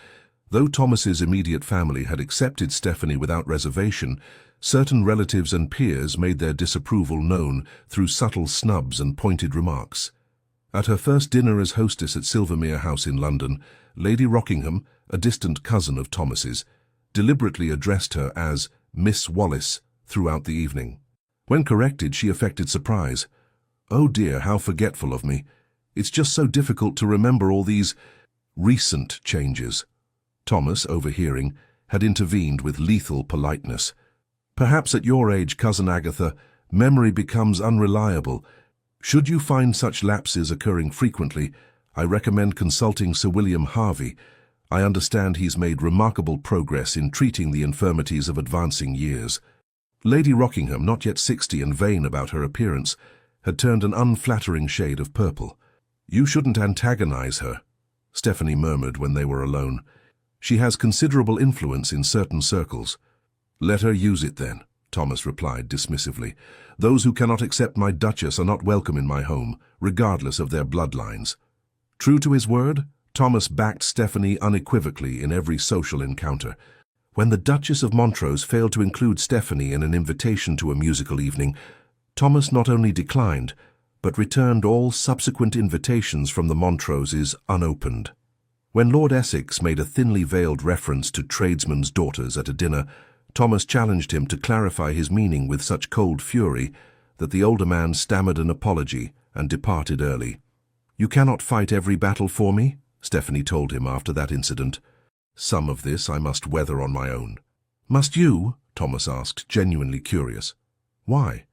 Though Thomas's immediate family had accepted Stephanie without reservation, certain relatives and peers made their disapproval known through subtle snubs and pointed remarks. At her first dinner as hostess at Silvermere House in London, Lady Rockingham, a distant cousin of Thomas's, deliberately addressed her as Miss Wallis throughout the evening. When corrected, she affected surprise. "Oh dear, how forgetful of me. It's just so difficult to remember all these recent changes." Thomas, overhearing, had intervened with lethal politeness. "Perhaps at your age, Cousin Agatha, memory becomes unreliable. Should you find such lapses occurring frequently, I recommend consulting Sir William Harvey. I understand he's made remarkable progress in treating the infirmities of advancing years." Lady Rockingham, not yet 60 and vain about her appearance, had turned an unflattering shade of purple. "You shouldn't antagonize her," Stephanie murmured when they were alone. "She has considerable influence in certain circles." "Let her use it then," Thomas replied dismissively. "Those who cannot accept my Duchess are not welcome in my home, regardless of their bloodlines." True to his word, Thomas backed Stephanie unequivocally in every social encounter. When the Duchess of Montrose failed to include Stephanie in an invitation to a musical evening, Thomas not only declined, but returned all subsequent invitations from the Montroses unopened. When Lord Essex made a thinly veiled reference to tradesmen's daughters at a dinner, Thomas challenged him to clarify his meaning with such cold fury that the older man stammered an apology and departed early. "You cannot fight every battle for me," Stephanie told him after that incident. "Some of this I must weather on my own." "Must you?" Thomas asked, genuinely curious. "Why?"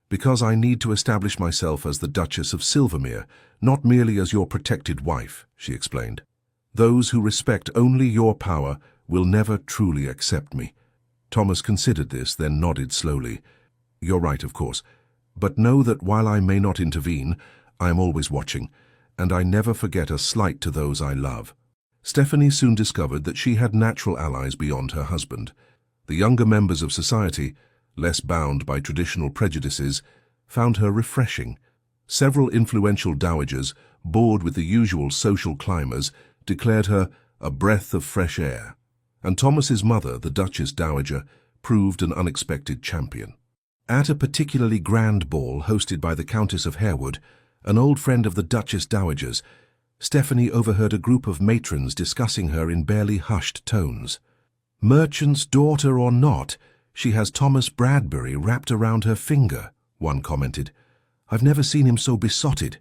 "Because I need to establish myself as the Duchess of Silvermere, not merely as your protected wife," she explained. "Those who respect only your power will never truly accept me." Thomas considered this, then nodded slowly. "You're right, of course. But know that while I may not intervene, I am always watching, and I never forget a slight to those I love." Stephanie soon discovered that she had natural allies beyond her husband. The younger members of society, less bound by traditional prejudices, found her refreshing. Several influential dowagers, bored with the usual social climbers, declared her a breath of fresh air. And Thomas's mother, the Duchess Dowager, proved an unexpected champion. At a particularly grand ball hosted by the Countess of Harewood, an old friend of the Duchess Dowager's, Stephanie overheard a group of matrons discussing her in barely hushed tones. "Merchant's daughter or not, she has Thomas Bradbury wrapped around her finger," one commented. "I've never seen him so besotted."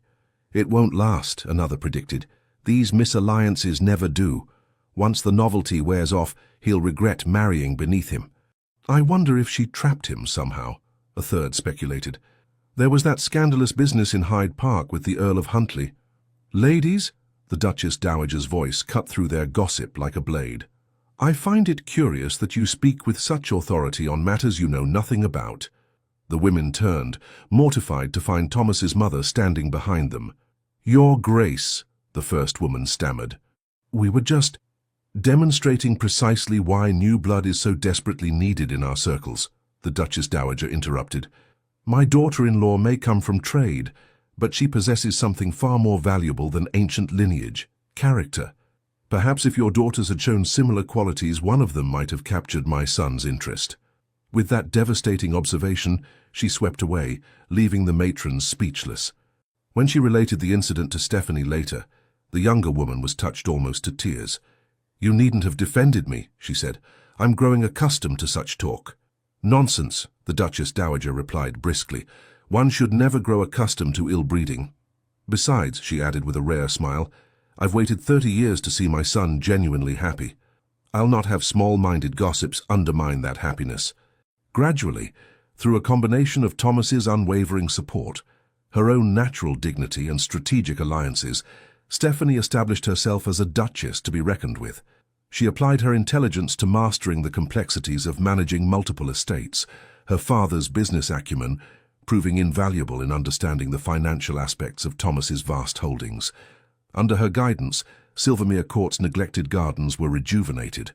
"It won't last," another predicted. "These misalliances never do. Once the novelty wears off, he'll regret marrying beneath him." "I wonder if she trapped him somehow," a third speculated. "There was that scandalous business in Hyde Park with the Earl of Huntly." "Ladies," the Duchess Dowager's voice cut through their gossip like a blade, "I find it curious that you speak with such authority on matters you know nothing about." The women turned, mortified to find Thomas's mother standing behind them. "Your Grace," the first woman stammered. "We were just demonstrating precisely why new blood is so desperately needed in our circles," the Duchess Dowager interrupted. "My daughter-in-law may come from trade, but she possesses something far more valuable than ancient lineage: character. Perhaps if your daughters had shown similar qualities, one of them might have captured my son's interest." With that devastating observation, she swept away, leaving the matrons speechless. When she related the incident to Stephanie later, the younger woman was touched almost to tears. "You needn't have defended me," she said. "I'm growing accustomed to such talk." "Nonsense," the Duchess Dowager replied briskly. "One should never grow accustomed to ill-breeding. Besides," she added with a rare smile, "I've waited 30 years to see my son genuinely happy. I'll not have small-minded gossips undermine that happiness." Gradually, through a combination of Thomas's unwavering support, her own natural dignity and strategic alliances, Stephanie established herself as a duchess to be reckoned with. She applied her intelligence to mastering the complexities of managing multiple estates, her father's business acumen proving invaluable in understanding the financial aspects of Thomas's vast holdings. Under her guidance, Silvermere Court's neglected gardens were rejuvenated.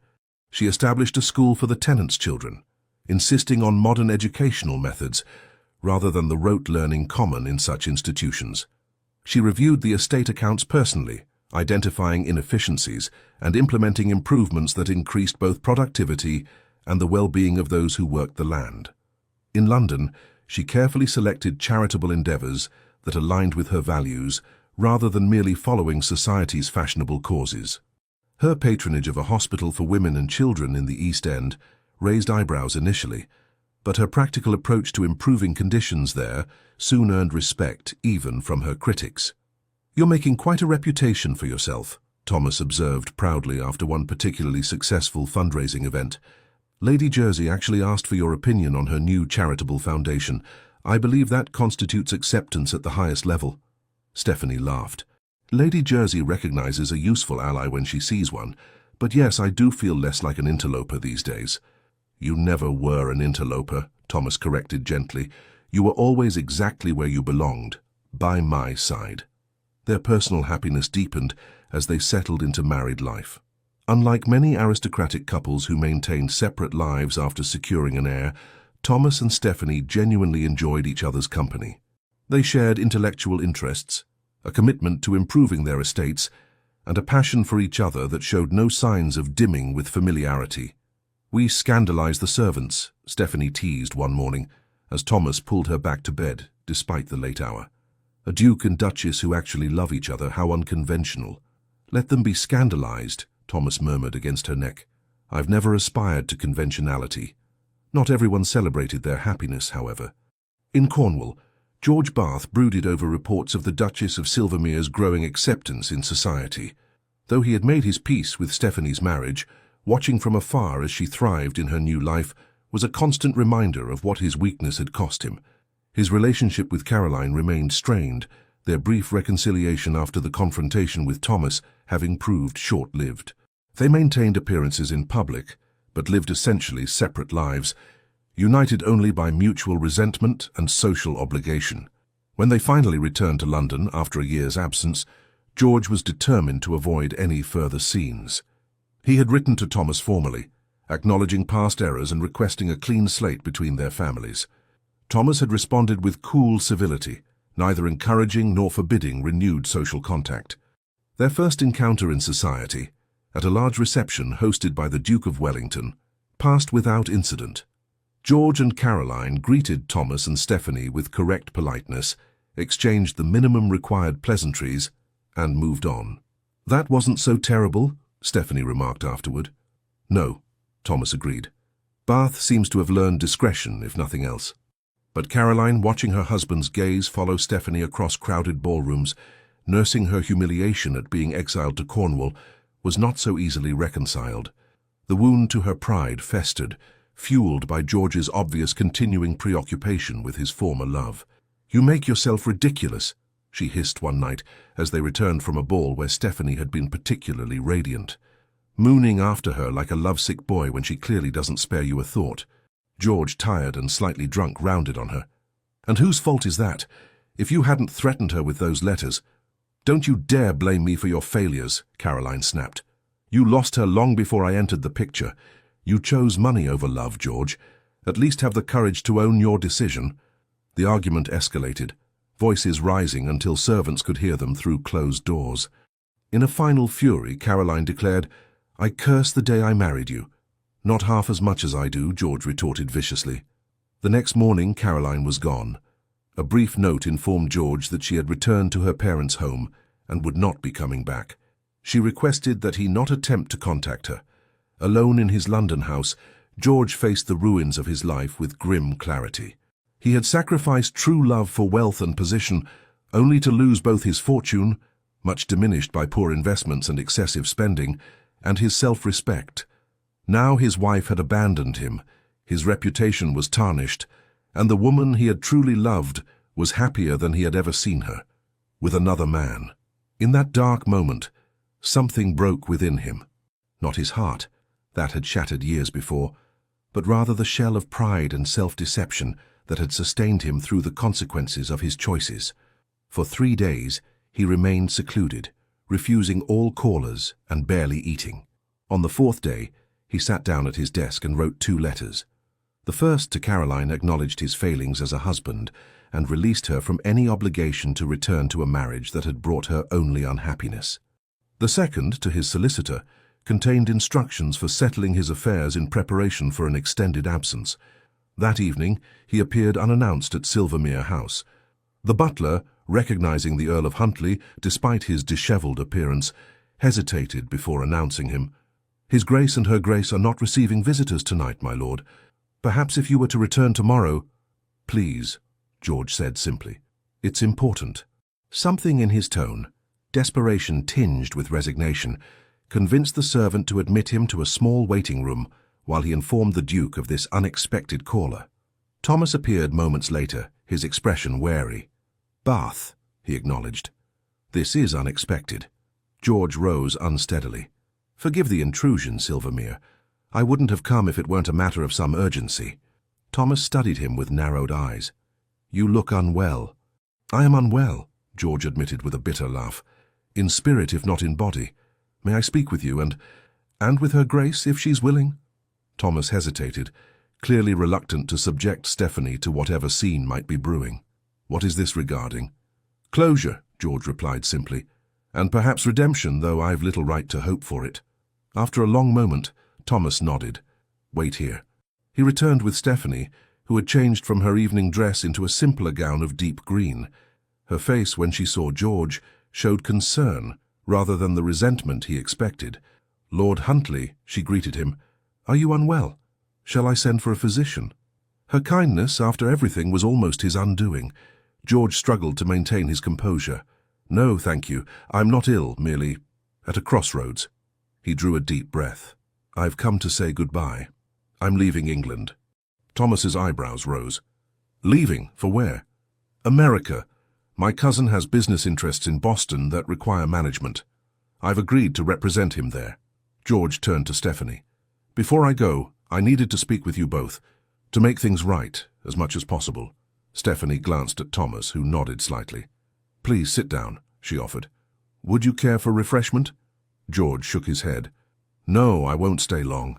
She established a school for the tenants' children, insisting on modern educational methods rather than the rote learning common in such institutions. She reviewed the estate accounts personally, identifying inefficiencies and implementing improvements that increased both productivity and the well-being of those who worked the land. In London, she carefully selected charitable endeavours that aligned with her values rather than merely following society's fashionable causes. Her patronage of a hospital for women and children in the East End raised eyebrows initially, but her practical approach to improving conditions there soon earned respect even from her critics. "You're making quite a reputation for yourself," Thomas observed proudly after one particularly successful fundraising event. "Lady Jersey actually asked for your opinion on her new charitable foundation. I believe that constitutes acceptance at the highest level." Stephanie laughed. "Lady Jersey recognizes a useful ally when she sees one, but yes, I do feel less like an interloper these days." "You never were an interloper," Thomas corrected gently. "You were always exactly where you belonged, by my side." Their personal happiness deepened as they settled into married life. Unlike many aristocratic couples who maintained separate lives after securing an heir, Thomas and Stephanie genuinely enjoyed each other's company. They shared intellectual interests, a commitment to improving their estates, and a passion for each other that showed no signs of dimming with familiarity. "We scandalized the servants," Stephanie teased one morning, as Thomas pulled her back to bed, despite the late hour. "A duke and duchess who actually love each other, how unconventional." "Let them be scandalized," Thomas murmured against her neck. "I've never aspired to conventionality." Not everyone celebrated their happiness, however. In Cornwall, George Bath brooded over reports of the Duchess of Silvermere's growing acceptance in society. Though he had made his peace with Stephanie's marriage, watching from afar as she thrived in her new life was a constant reminder of what his weakness had cost him. His relationship with Caroline remained strained, their brief reconciliation after the confrontation with Thomas having proved short-lived. They maintained appearances in public, but lived essentially separate lives, united only by mutual resentment and social obligation. When they finally returned to London after a year's absence, George was determined to avoid any further scenes. He had written to Thomas formally, acknowledging past errors and requesting a clean slate between their families. Thomas had responded with cool civility, neither encouraging nor forbidding renewed social contact. Their first encounter in society, at a large reception hosted by the Duke of Wellington, passed without incident. George and Caroline greeted Thomas and Stephanie with correct politeness, exchanged the minimum required pleasantries, and moved on. "That wasn't so terrible," Stephanie remarked afterward. "No," Thomas agreed. "Bath seems to have learned discretion, if nothing else." But Caroline, watching her husband's gaze follow Stephanie across crowded ballrooms, nursing her humiliation at being exiled to Cornwall, was not so easily reconciled. The wound to her pride festered, fueled by George's obvious continuing preoccupation with his former love. "You make yourself ridiculous," she hissed one night as they returned from a ball where Stephanie had been particularly radiant. "Mooning after her like a lovesick boy when she clearly doesn't spare you a thought." George, tired and slightly drunk, rounded on her. "And whose fault is that? If you hadn't threatened her with those letters—" "Don't you dare blame me for your failures," Caroline snapped. "You lost her long before I entered the picture. You chose money over love, George. At least have the courage to own your decision." The argument escalated, voices rising until servants could hear them through closed doors. In a final fury, Caroline declared, "I curse the day I married you." "Not half as much as I do," George retorted viciously. The next morning, Caroline was gone. A brief note informed George that she had returned to her parents' home and would not be coming back. She requested that he not attempt to contact her. Alone in his London house, George faced the ruins of his life with grim clarity. He had sacrificed true love for wealth and position, only to lose both his fortune, much diminished by poor investments and excessive spending, and his self-respect. Now his wife had abandoned him, his reputation was tarnished, and the woman he had truly loved was happier than he had ever seen her, with another man. In that dark moment, something broke within him. Not his heart, that had shattered years before, but rather the shell of pride and self-deception that had sustained him through the consequences of his choices. For 3 days, he remained secluded, refusing all callers and barely eating. On the 4th day, he sat down at his desk and wrote 2 letters. The first to Caroline acknowledged his failings as a husband and released her from any obligation to return to a marriage that had brought her only unhappiness. The second, to his solicitor, contained instructions for settling his affairs in preparation for an extended absence. That evening, he appeared unannounced at Silvermere House. The butler, recognizing the Earl of Huntly despite his dishevelled appearance, hesitated before announcing him. "His Grace and Her Grace are not receiving visitors tonight, my lord. Perhaps if you were to return tomorrow—" "Please," George said simply. "It's important." Something in his tone, desperation tinged with resignation, convinced the servant to admit him to a small waiting room while he informed the Duke of this unexpected caller. Thomas appeared moments later, his expression wary. "Bath," he acknowledged. "This is unexpected." George rose unsteadily. "Forgive the intrusion, Silvermere. I wouldn't have come if it weren't a matter of some urgency." Thomas studied him with narrowed eyes. "You look unwell." "I am unwell," George admitted with a bitter laugh. "In spirit, if not in body. May I speak with you, and with Her Grace, if she's willing?" Thomas hesitated, clearly reluctant to subject Stephanie to whatever scene might be brewing. "What is this regarding?" "Closure," George replied simply, "and perhaps redemption, though I've little right to hope for it." After a long moment, Thomas nodded. "Wait here." He returned with Stephanie, who had changed from her evening dress into a simpler gown of deep green. Her face, when she saw George, showed concern rather than the resentment he expected. "Lord Huntly," she greeted him. "Are you unwell? Shall I send for a physician?" Her kindness, after everything, was almost his undoing. George struggled to maintain his composure. "No, thank you. I'm not ill, merely at a crossroads." He drew a deep breath. "I've come to say goodbye. I'm leaving England." Thomas's eyebrows rose. "Leaving? For where?" "America. My cousin has business interests in Boston that require management. I've agreed to represent him there." George turned to Stephanie. "Before I go, I needed to speak with you both, to make things right as much as possible." Stephanie glanced at Thomas, who nodded slightly. "Please sit down," she offered. "Would you care for refreshment?" George shook his head. "No, I won't stay long."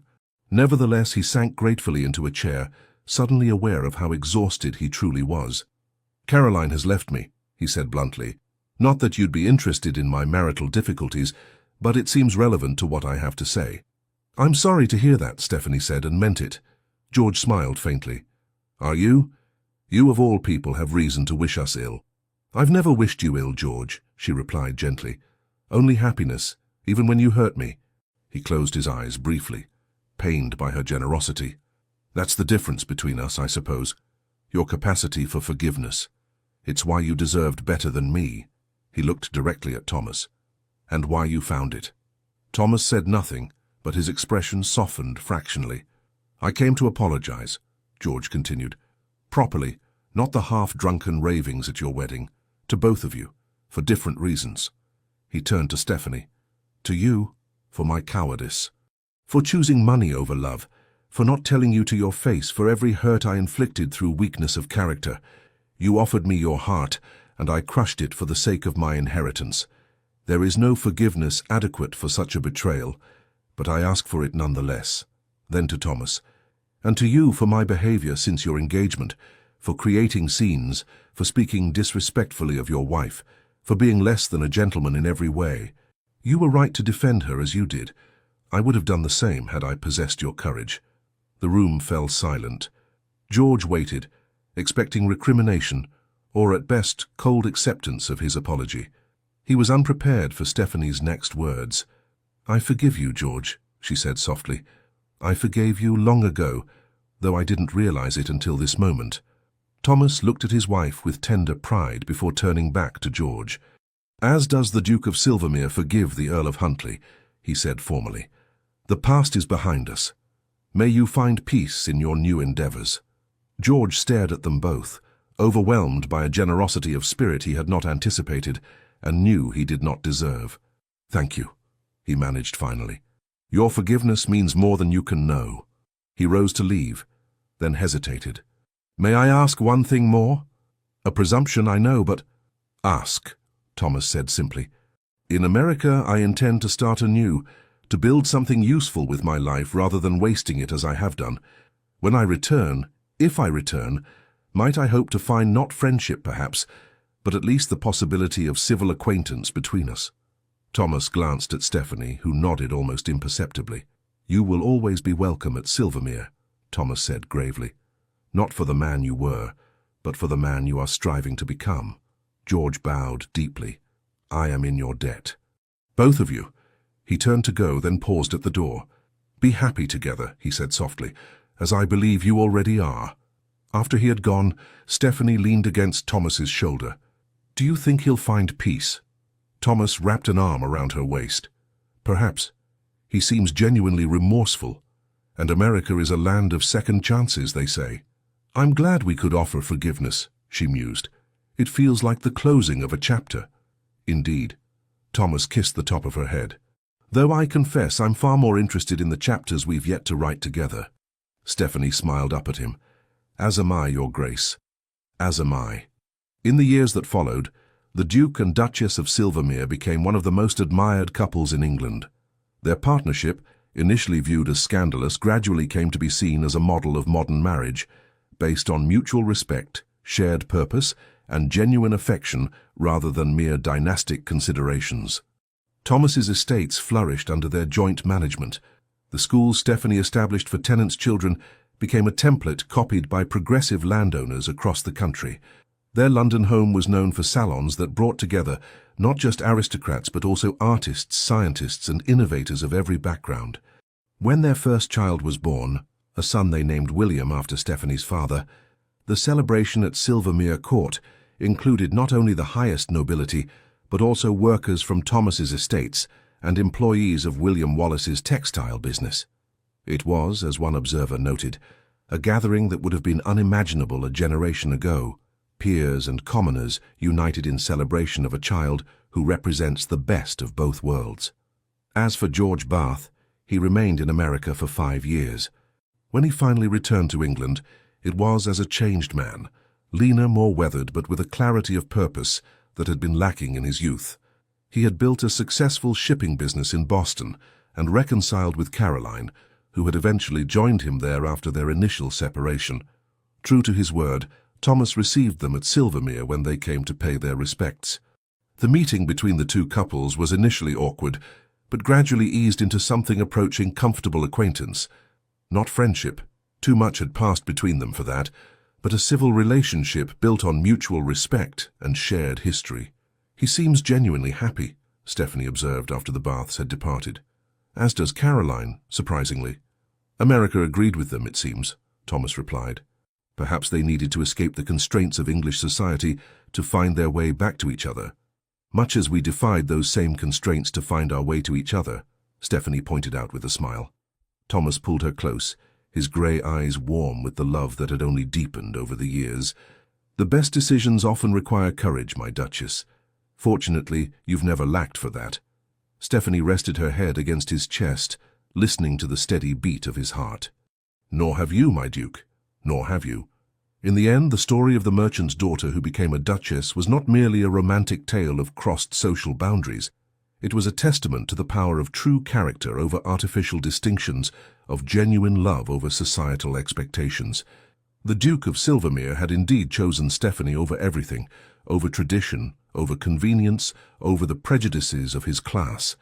Nevertheless, he sank gratefully into a chair, suddenly aware of how exhausted he truly was. "Caroline has left me," he said bluntly. "Not that you'd be interested in my marital difficulties, but it seems relevant to what I have to say." "I'm sorry to hear that," Stephanie said, and meant it. George smiled faintly. "Are you? You of all people have reason to wish us ill." "I've never wished you ill, George," she replied gently. "Only happiness, even when you hurt me." He closed his eyes briefly, pained by her generosity. "That's the difference between us, I suppose. Your capacity for forgiveness. It's why you deserved better than me." He looked directly at Thomas. "And why you found it." Thomas said nothing, but his expression softened fractionally. "I came to apologize," George continued. "Properly, not the half-drunken ravings at your wedding. To both of you, for different reasons." He turned to Stephanie. "To you, for my cowardice. For choosing money over love. For not telling you to your face for every hurt I inflicted through weakness of character. You offered me your heart, and I crushed it for the sake of my inheritance. There is no forgiveness adequate for such a betrayal, but I ask for it nonetheless." Then to Thomas. "And to you for my behavior since your engagement, for creating scenes, for speaking disrespectfully of your wife, for being less than a gentleman in every way. You were right to defend her as you did. I would have done the same had I possessed your courage." The room fell silent. George waited, expecting recrimination, or at best cold acceptance of his apology. He was unprepared for Stephanie's next words. "I forgive you, George," she said softly. "I forgave you long ago, though I didn't realize it until this moment." Thomas looked at his wife with tender pride before turning back to George. "As does the Duke of Silvermere forgive the Earl of Huntly," he said formally. "The past is behind us. May you find peace in your new endeavors." George stared at them both, overwhelmed by a generosity of spirit he had not anticipated and knew he did not deserve. "Thank you," he managed finally. "Your forgiveness means more than you can know." He rose to leave, then hesitated. "May I ask one thing more? A presumption, I know, but—" "Ask," Thomas said simply. "In America, I intend to start anew, to build something useful with my life rather than wasting it as I have done. When I return, if I return, might I hope to find not friendship perhaps, but at least the possibility of civil acquaintance between us?" Thomas glanced at Stephanie, who nodded almost imperceptibly. "You will always be welcome at Silvermere," Thomas said gravely. "Not for the man you were, but for the man you are striving to become." George bowed deeply. "I am in your debt." "Both of you." He turned to go, then paused at the door. "Be happy together," he said softly, "as I believe you already are." After he had gone, Stephanie leaned against Thomas's shoulder. "Do you think he'll find peace?" Thomas wrapped an arm around her waist. "Perhaps. He seems genuinely remorseful, and America is a land of second chances, they say." "I'm glad we could offer forgiveness," she mused. "It feels like the closing of a chapter." "Indeed." Thomas kissed the top of her head. "Though I confess I'm far more interested in the chapters we've yet to write together." Stephanie smiled up at him. "As am I, Your Grace. As am I." In the years that followed, the Duke and Duchess of Silvermere became one of the most admired couples in England. Their partnership, initially viewed as scandalous, gradually came to be seen as a model of modern marriage, based on mutual respect, shared purpose, and genuine affection rather than mere dynastic considerations. Thomas's estates flourished under their joint management. The schools Stephanie established for tenants' children became a template copied by progressive landowners across the country. Their London home was known for salons that brought together not just aristocrats but also artists, scientists, and innovators of every background. When their first child was born, a son they named William after Stephanie's father, the celebration at Silvermere Court included not only the highest nobility, but also workers from Thomas's estates and employees of William Wallace's textile business. It was, as one observer noted, a gathering that would have been unimaginable a generation ago, peers and commoners united in celebration of a child who represents the best of both worlds. As for George Bath, he remained in America for 5 years. When he finally returned to England, it was as a changed man, leaner, more weathered, but with a clarity of purpose that had been lacking in his youth. He had built a successful shipping business in Boston and reconciled with Caroline, who had eventually joined him there after their initial separation. True to his word, Thomas received them at Silvermere when they came to pay their respects. The meeting between the two couples was initially awkward, but gradually eased into something approaching comfortable acquaintance. Not friendship. Too much had passed between them for that, but a civil relationship built on mutual respect and shared history. "He seems genuinely happy," Stephanie observed after the Baths had departed. "As does Caroline, surprisingly." "America agreed with them, it seems," Thomas replied. "Perhaps they needed to escape the constraints of English society to find their way back to each other. Much as we defied those same constraints to find our way to each other," Stephanie pointed out with a smile. Thomas pulled her close, his grey eyes warm with the love that had only deepened over the years. "The best decisions often require courage, my Duchess. Fortunately, you've never lacked for that." Stephanie rested her head against his chest, listening to the steady beat of his heart. "Nor have you, my Duke. Nor have you." In the end, the story of the merchant's daughter who became a duchess was not merely a romantic tale of crossed social boundaries. It was a testament to the power of true character over artificial distinctions, of genuine love over societal expectations. The Duke of Silvermere had indeed chosen Stephanie over everything, over tradition, over convenience, over the prejudices of his class.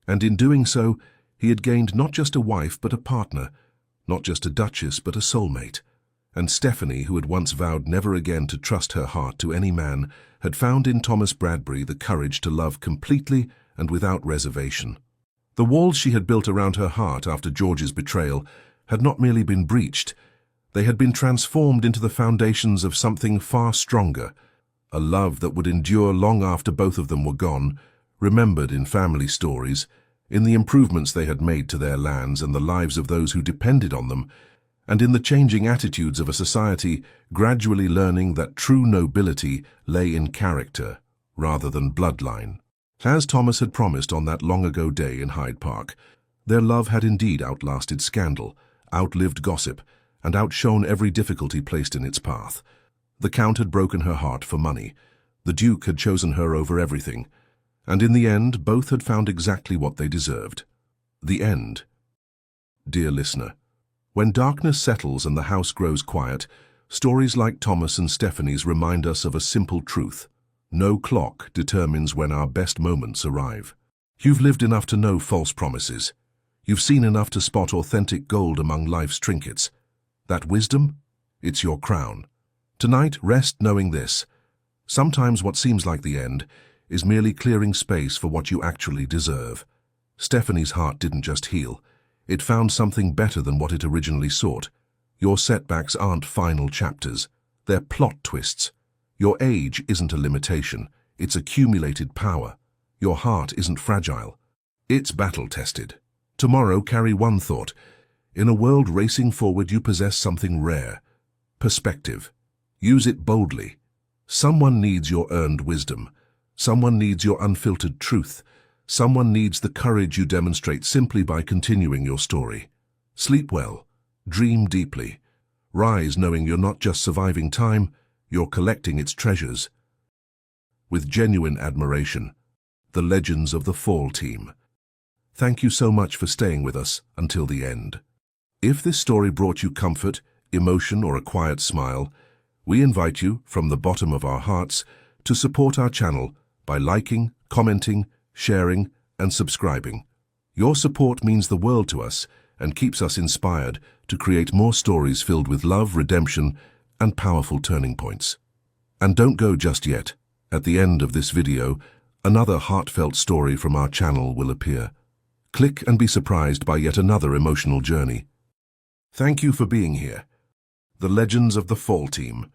And in doing so, he had gained not just a wife but a partner, not just a duchess but a soulmate. And Stephanie, who had once vowed never again to trust her heart to any man, had found in Thomas Bradbury the courage to love completely and without reservation. The walls she had built around her heart after George's betrayal had not merely been breached, they had been transformed into the foundations of something far stronger, a love that would endure long after both of them were gone, remembered in family stories, in the improvements they had made to their lands and the lives of those who depended on them, and in the changing attitudes of a society gradually learning that true nobility lay in character rather than bloodline. As Thomas had promised on that long-ago day in Hyde Park, their love had indeed outlasted scandal, outlived gossip, and outshone every difficulty placed in its path. The Count had broken her heart for money, the Duke had chosen her over everything, and in the end both had found exactly what they deserved. The end. Dear listener, when darkness settles and the house grows quiet, stories like Thomas and Stephanie's remind us of a simple truth. No clock determines when our best moments arrive. You've lived enough to know false promises. You've seen enough to spot authentic gold among life's trinkets. That wisdom? It's your crown. Tonight, rest knowing this. Sometimes what seems like the end is merely clearing space for what you actually deserve. Stephanie's heart didn't just heal. It found something better than what it originally sought. Your setbacks aren't final chapters. They're plot twists. Your age isn't a limitation, it's accumulated power. Your heart isn't fragile, it's battle-tested. Tomorrow carry one thought. In a world racing forward, you possess something rare. Perspective. Use it boldly. Someone needs your earned wisdom. Someone needs your unfiltered truth. Someone needs the courage you demonstrate simply by continuing your story. Sleep well. Dream deeply. Rise knowing you're not just surviving time, you're collecting its treasures. With genuine admiration, the Legends of the Fall team. Thank you so much for staying with us until the end. If this story brought you comfort, emotion, or a quiet smile, we invite you, from the bottom of our hearts, to support our channel by liking, commenting, sharing, and subscribing. Your support means the world to us and keeps us inspired to create more stories filled with love, redemption, and powerful turning points. And don't go just yet. At the end of this video, another heartfelt story from our channel will appear. Click and be surprised by yet another emotional journey. Thank you for being here. The Legends of the Fall team.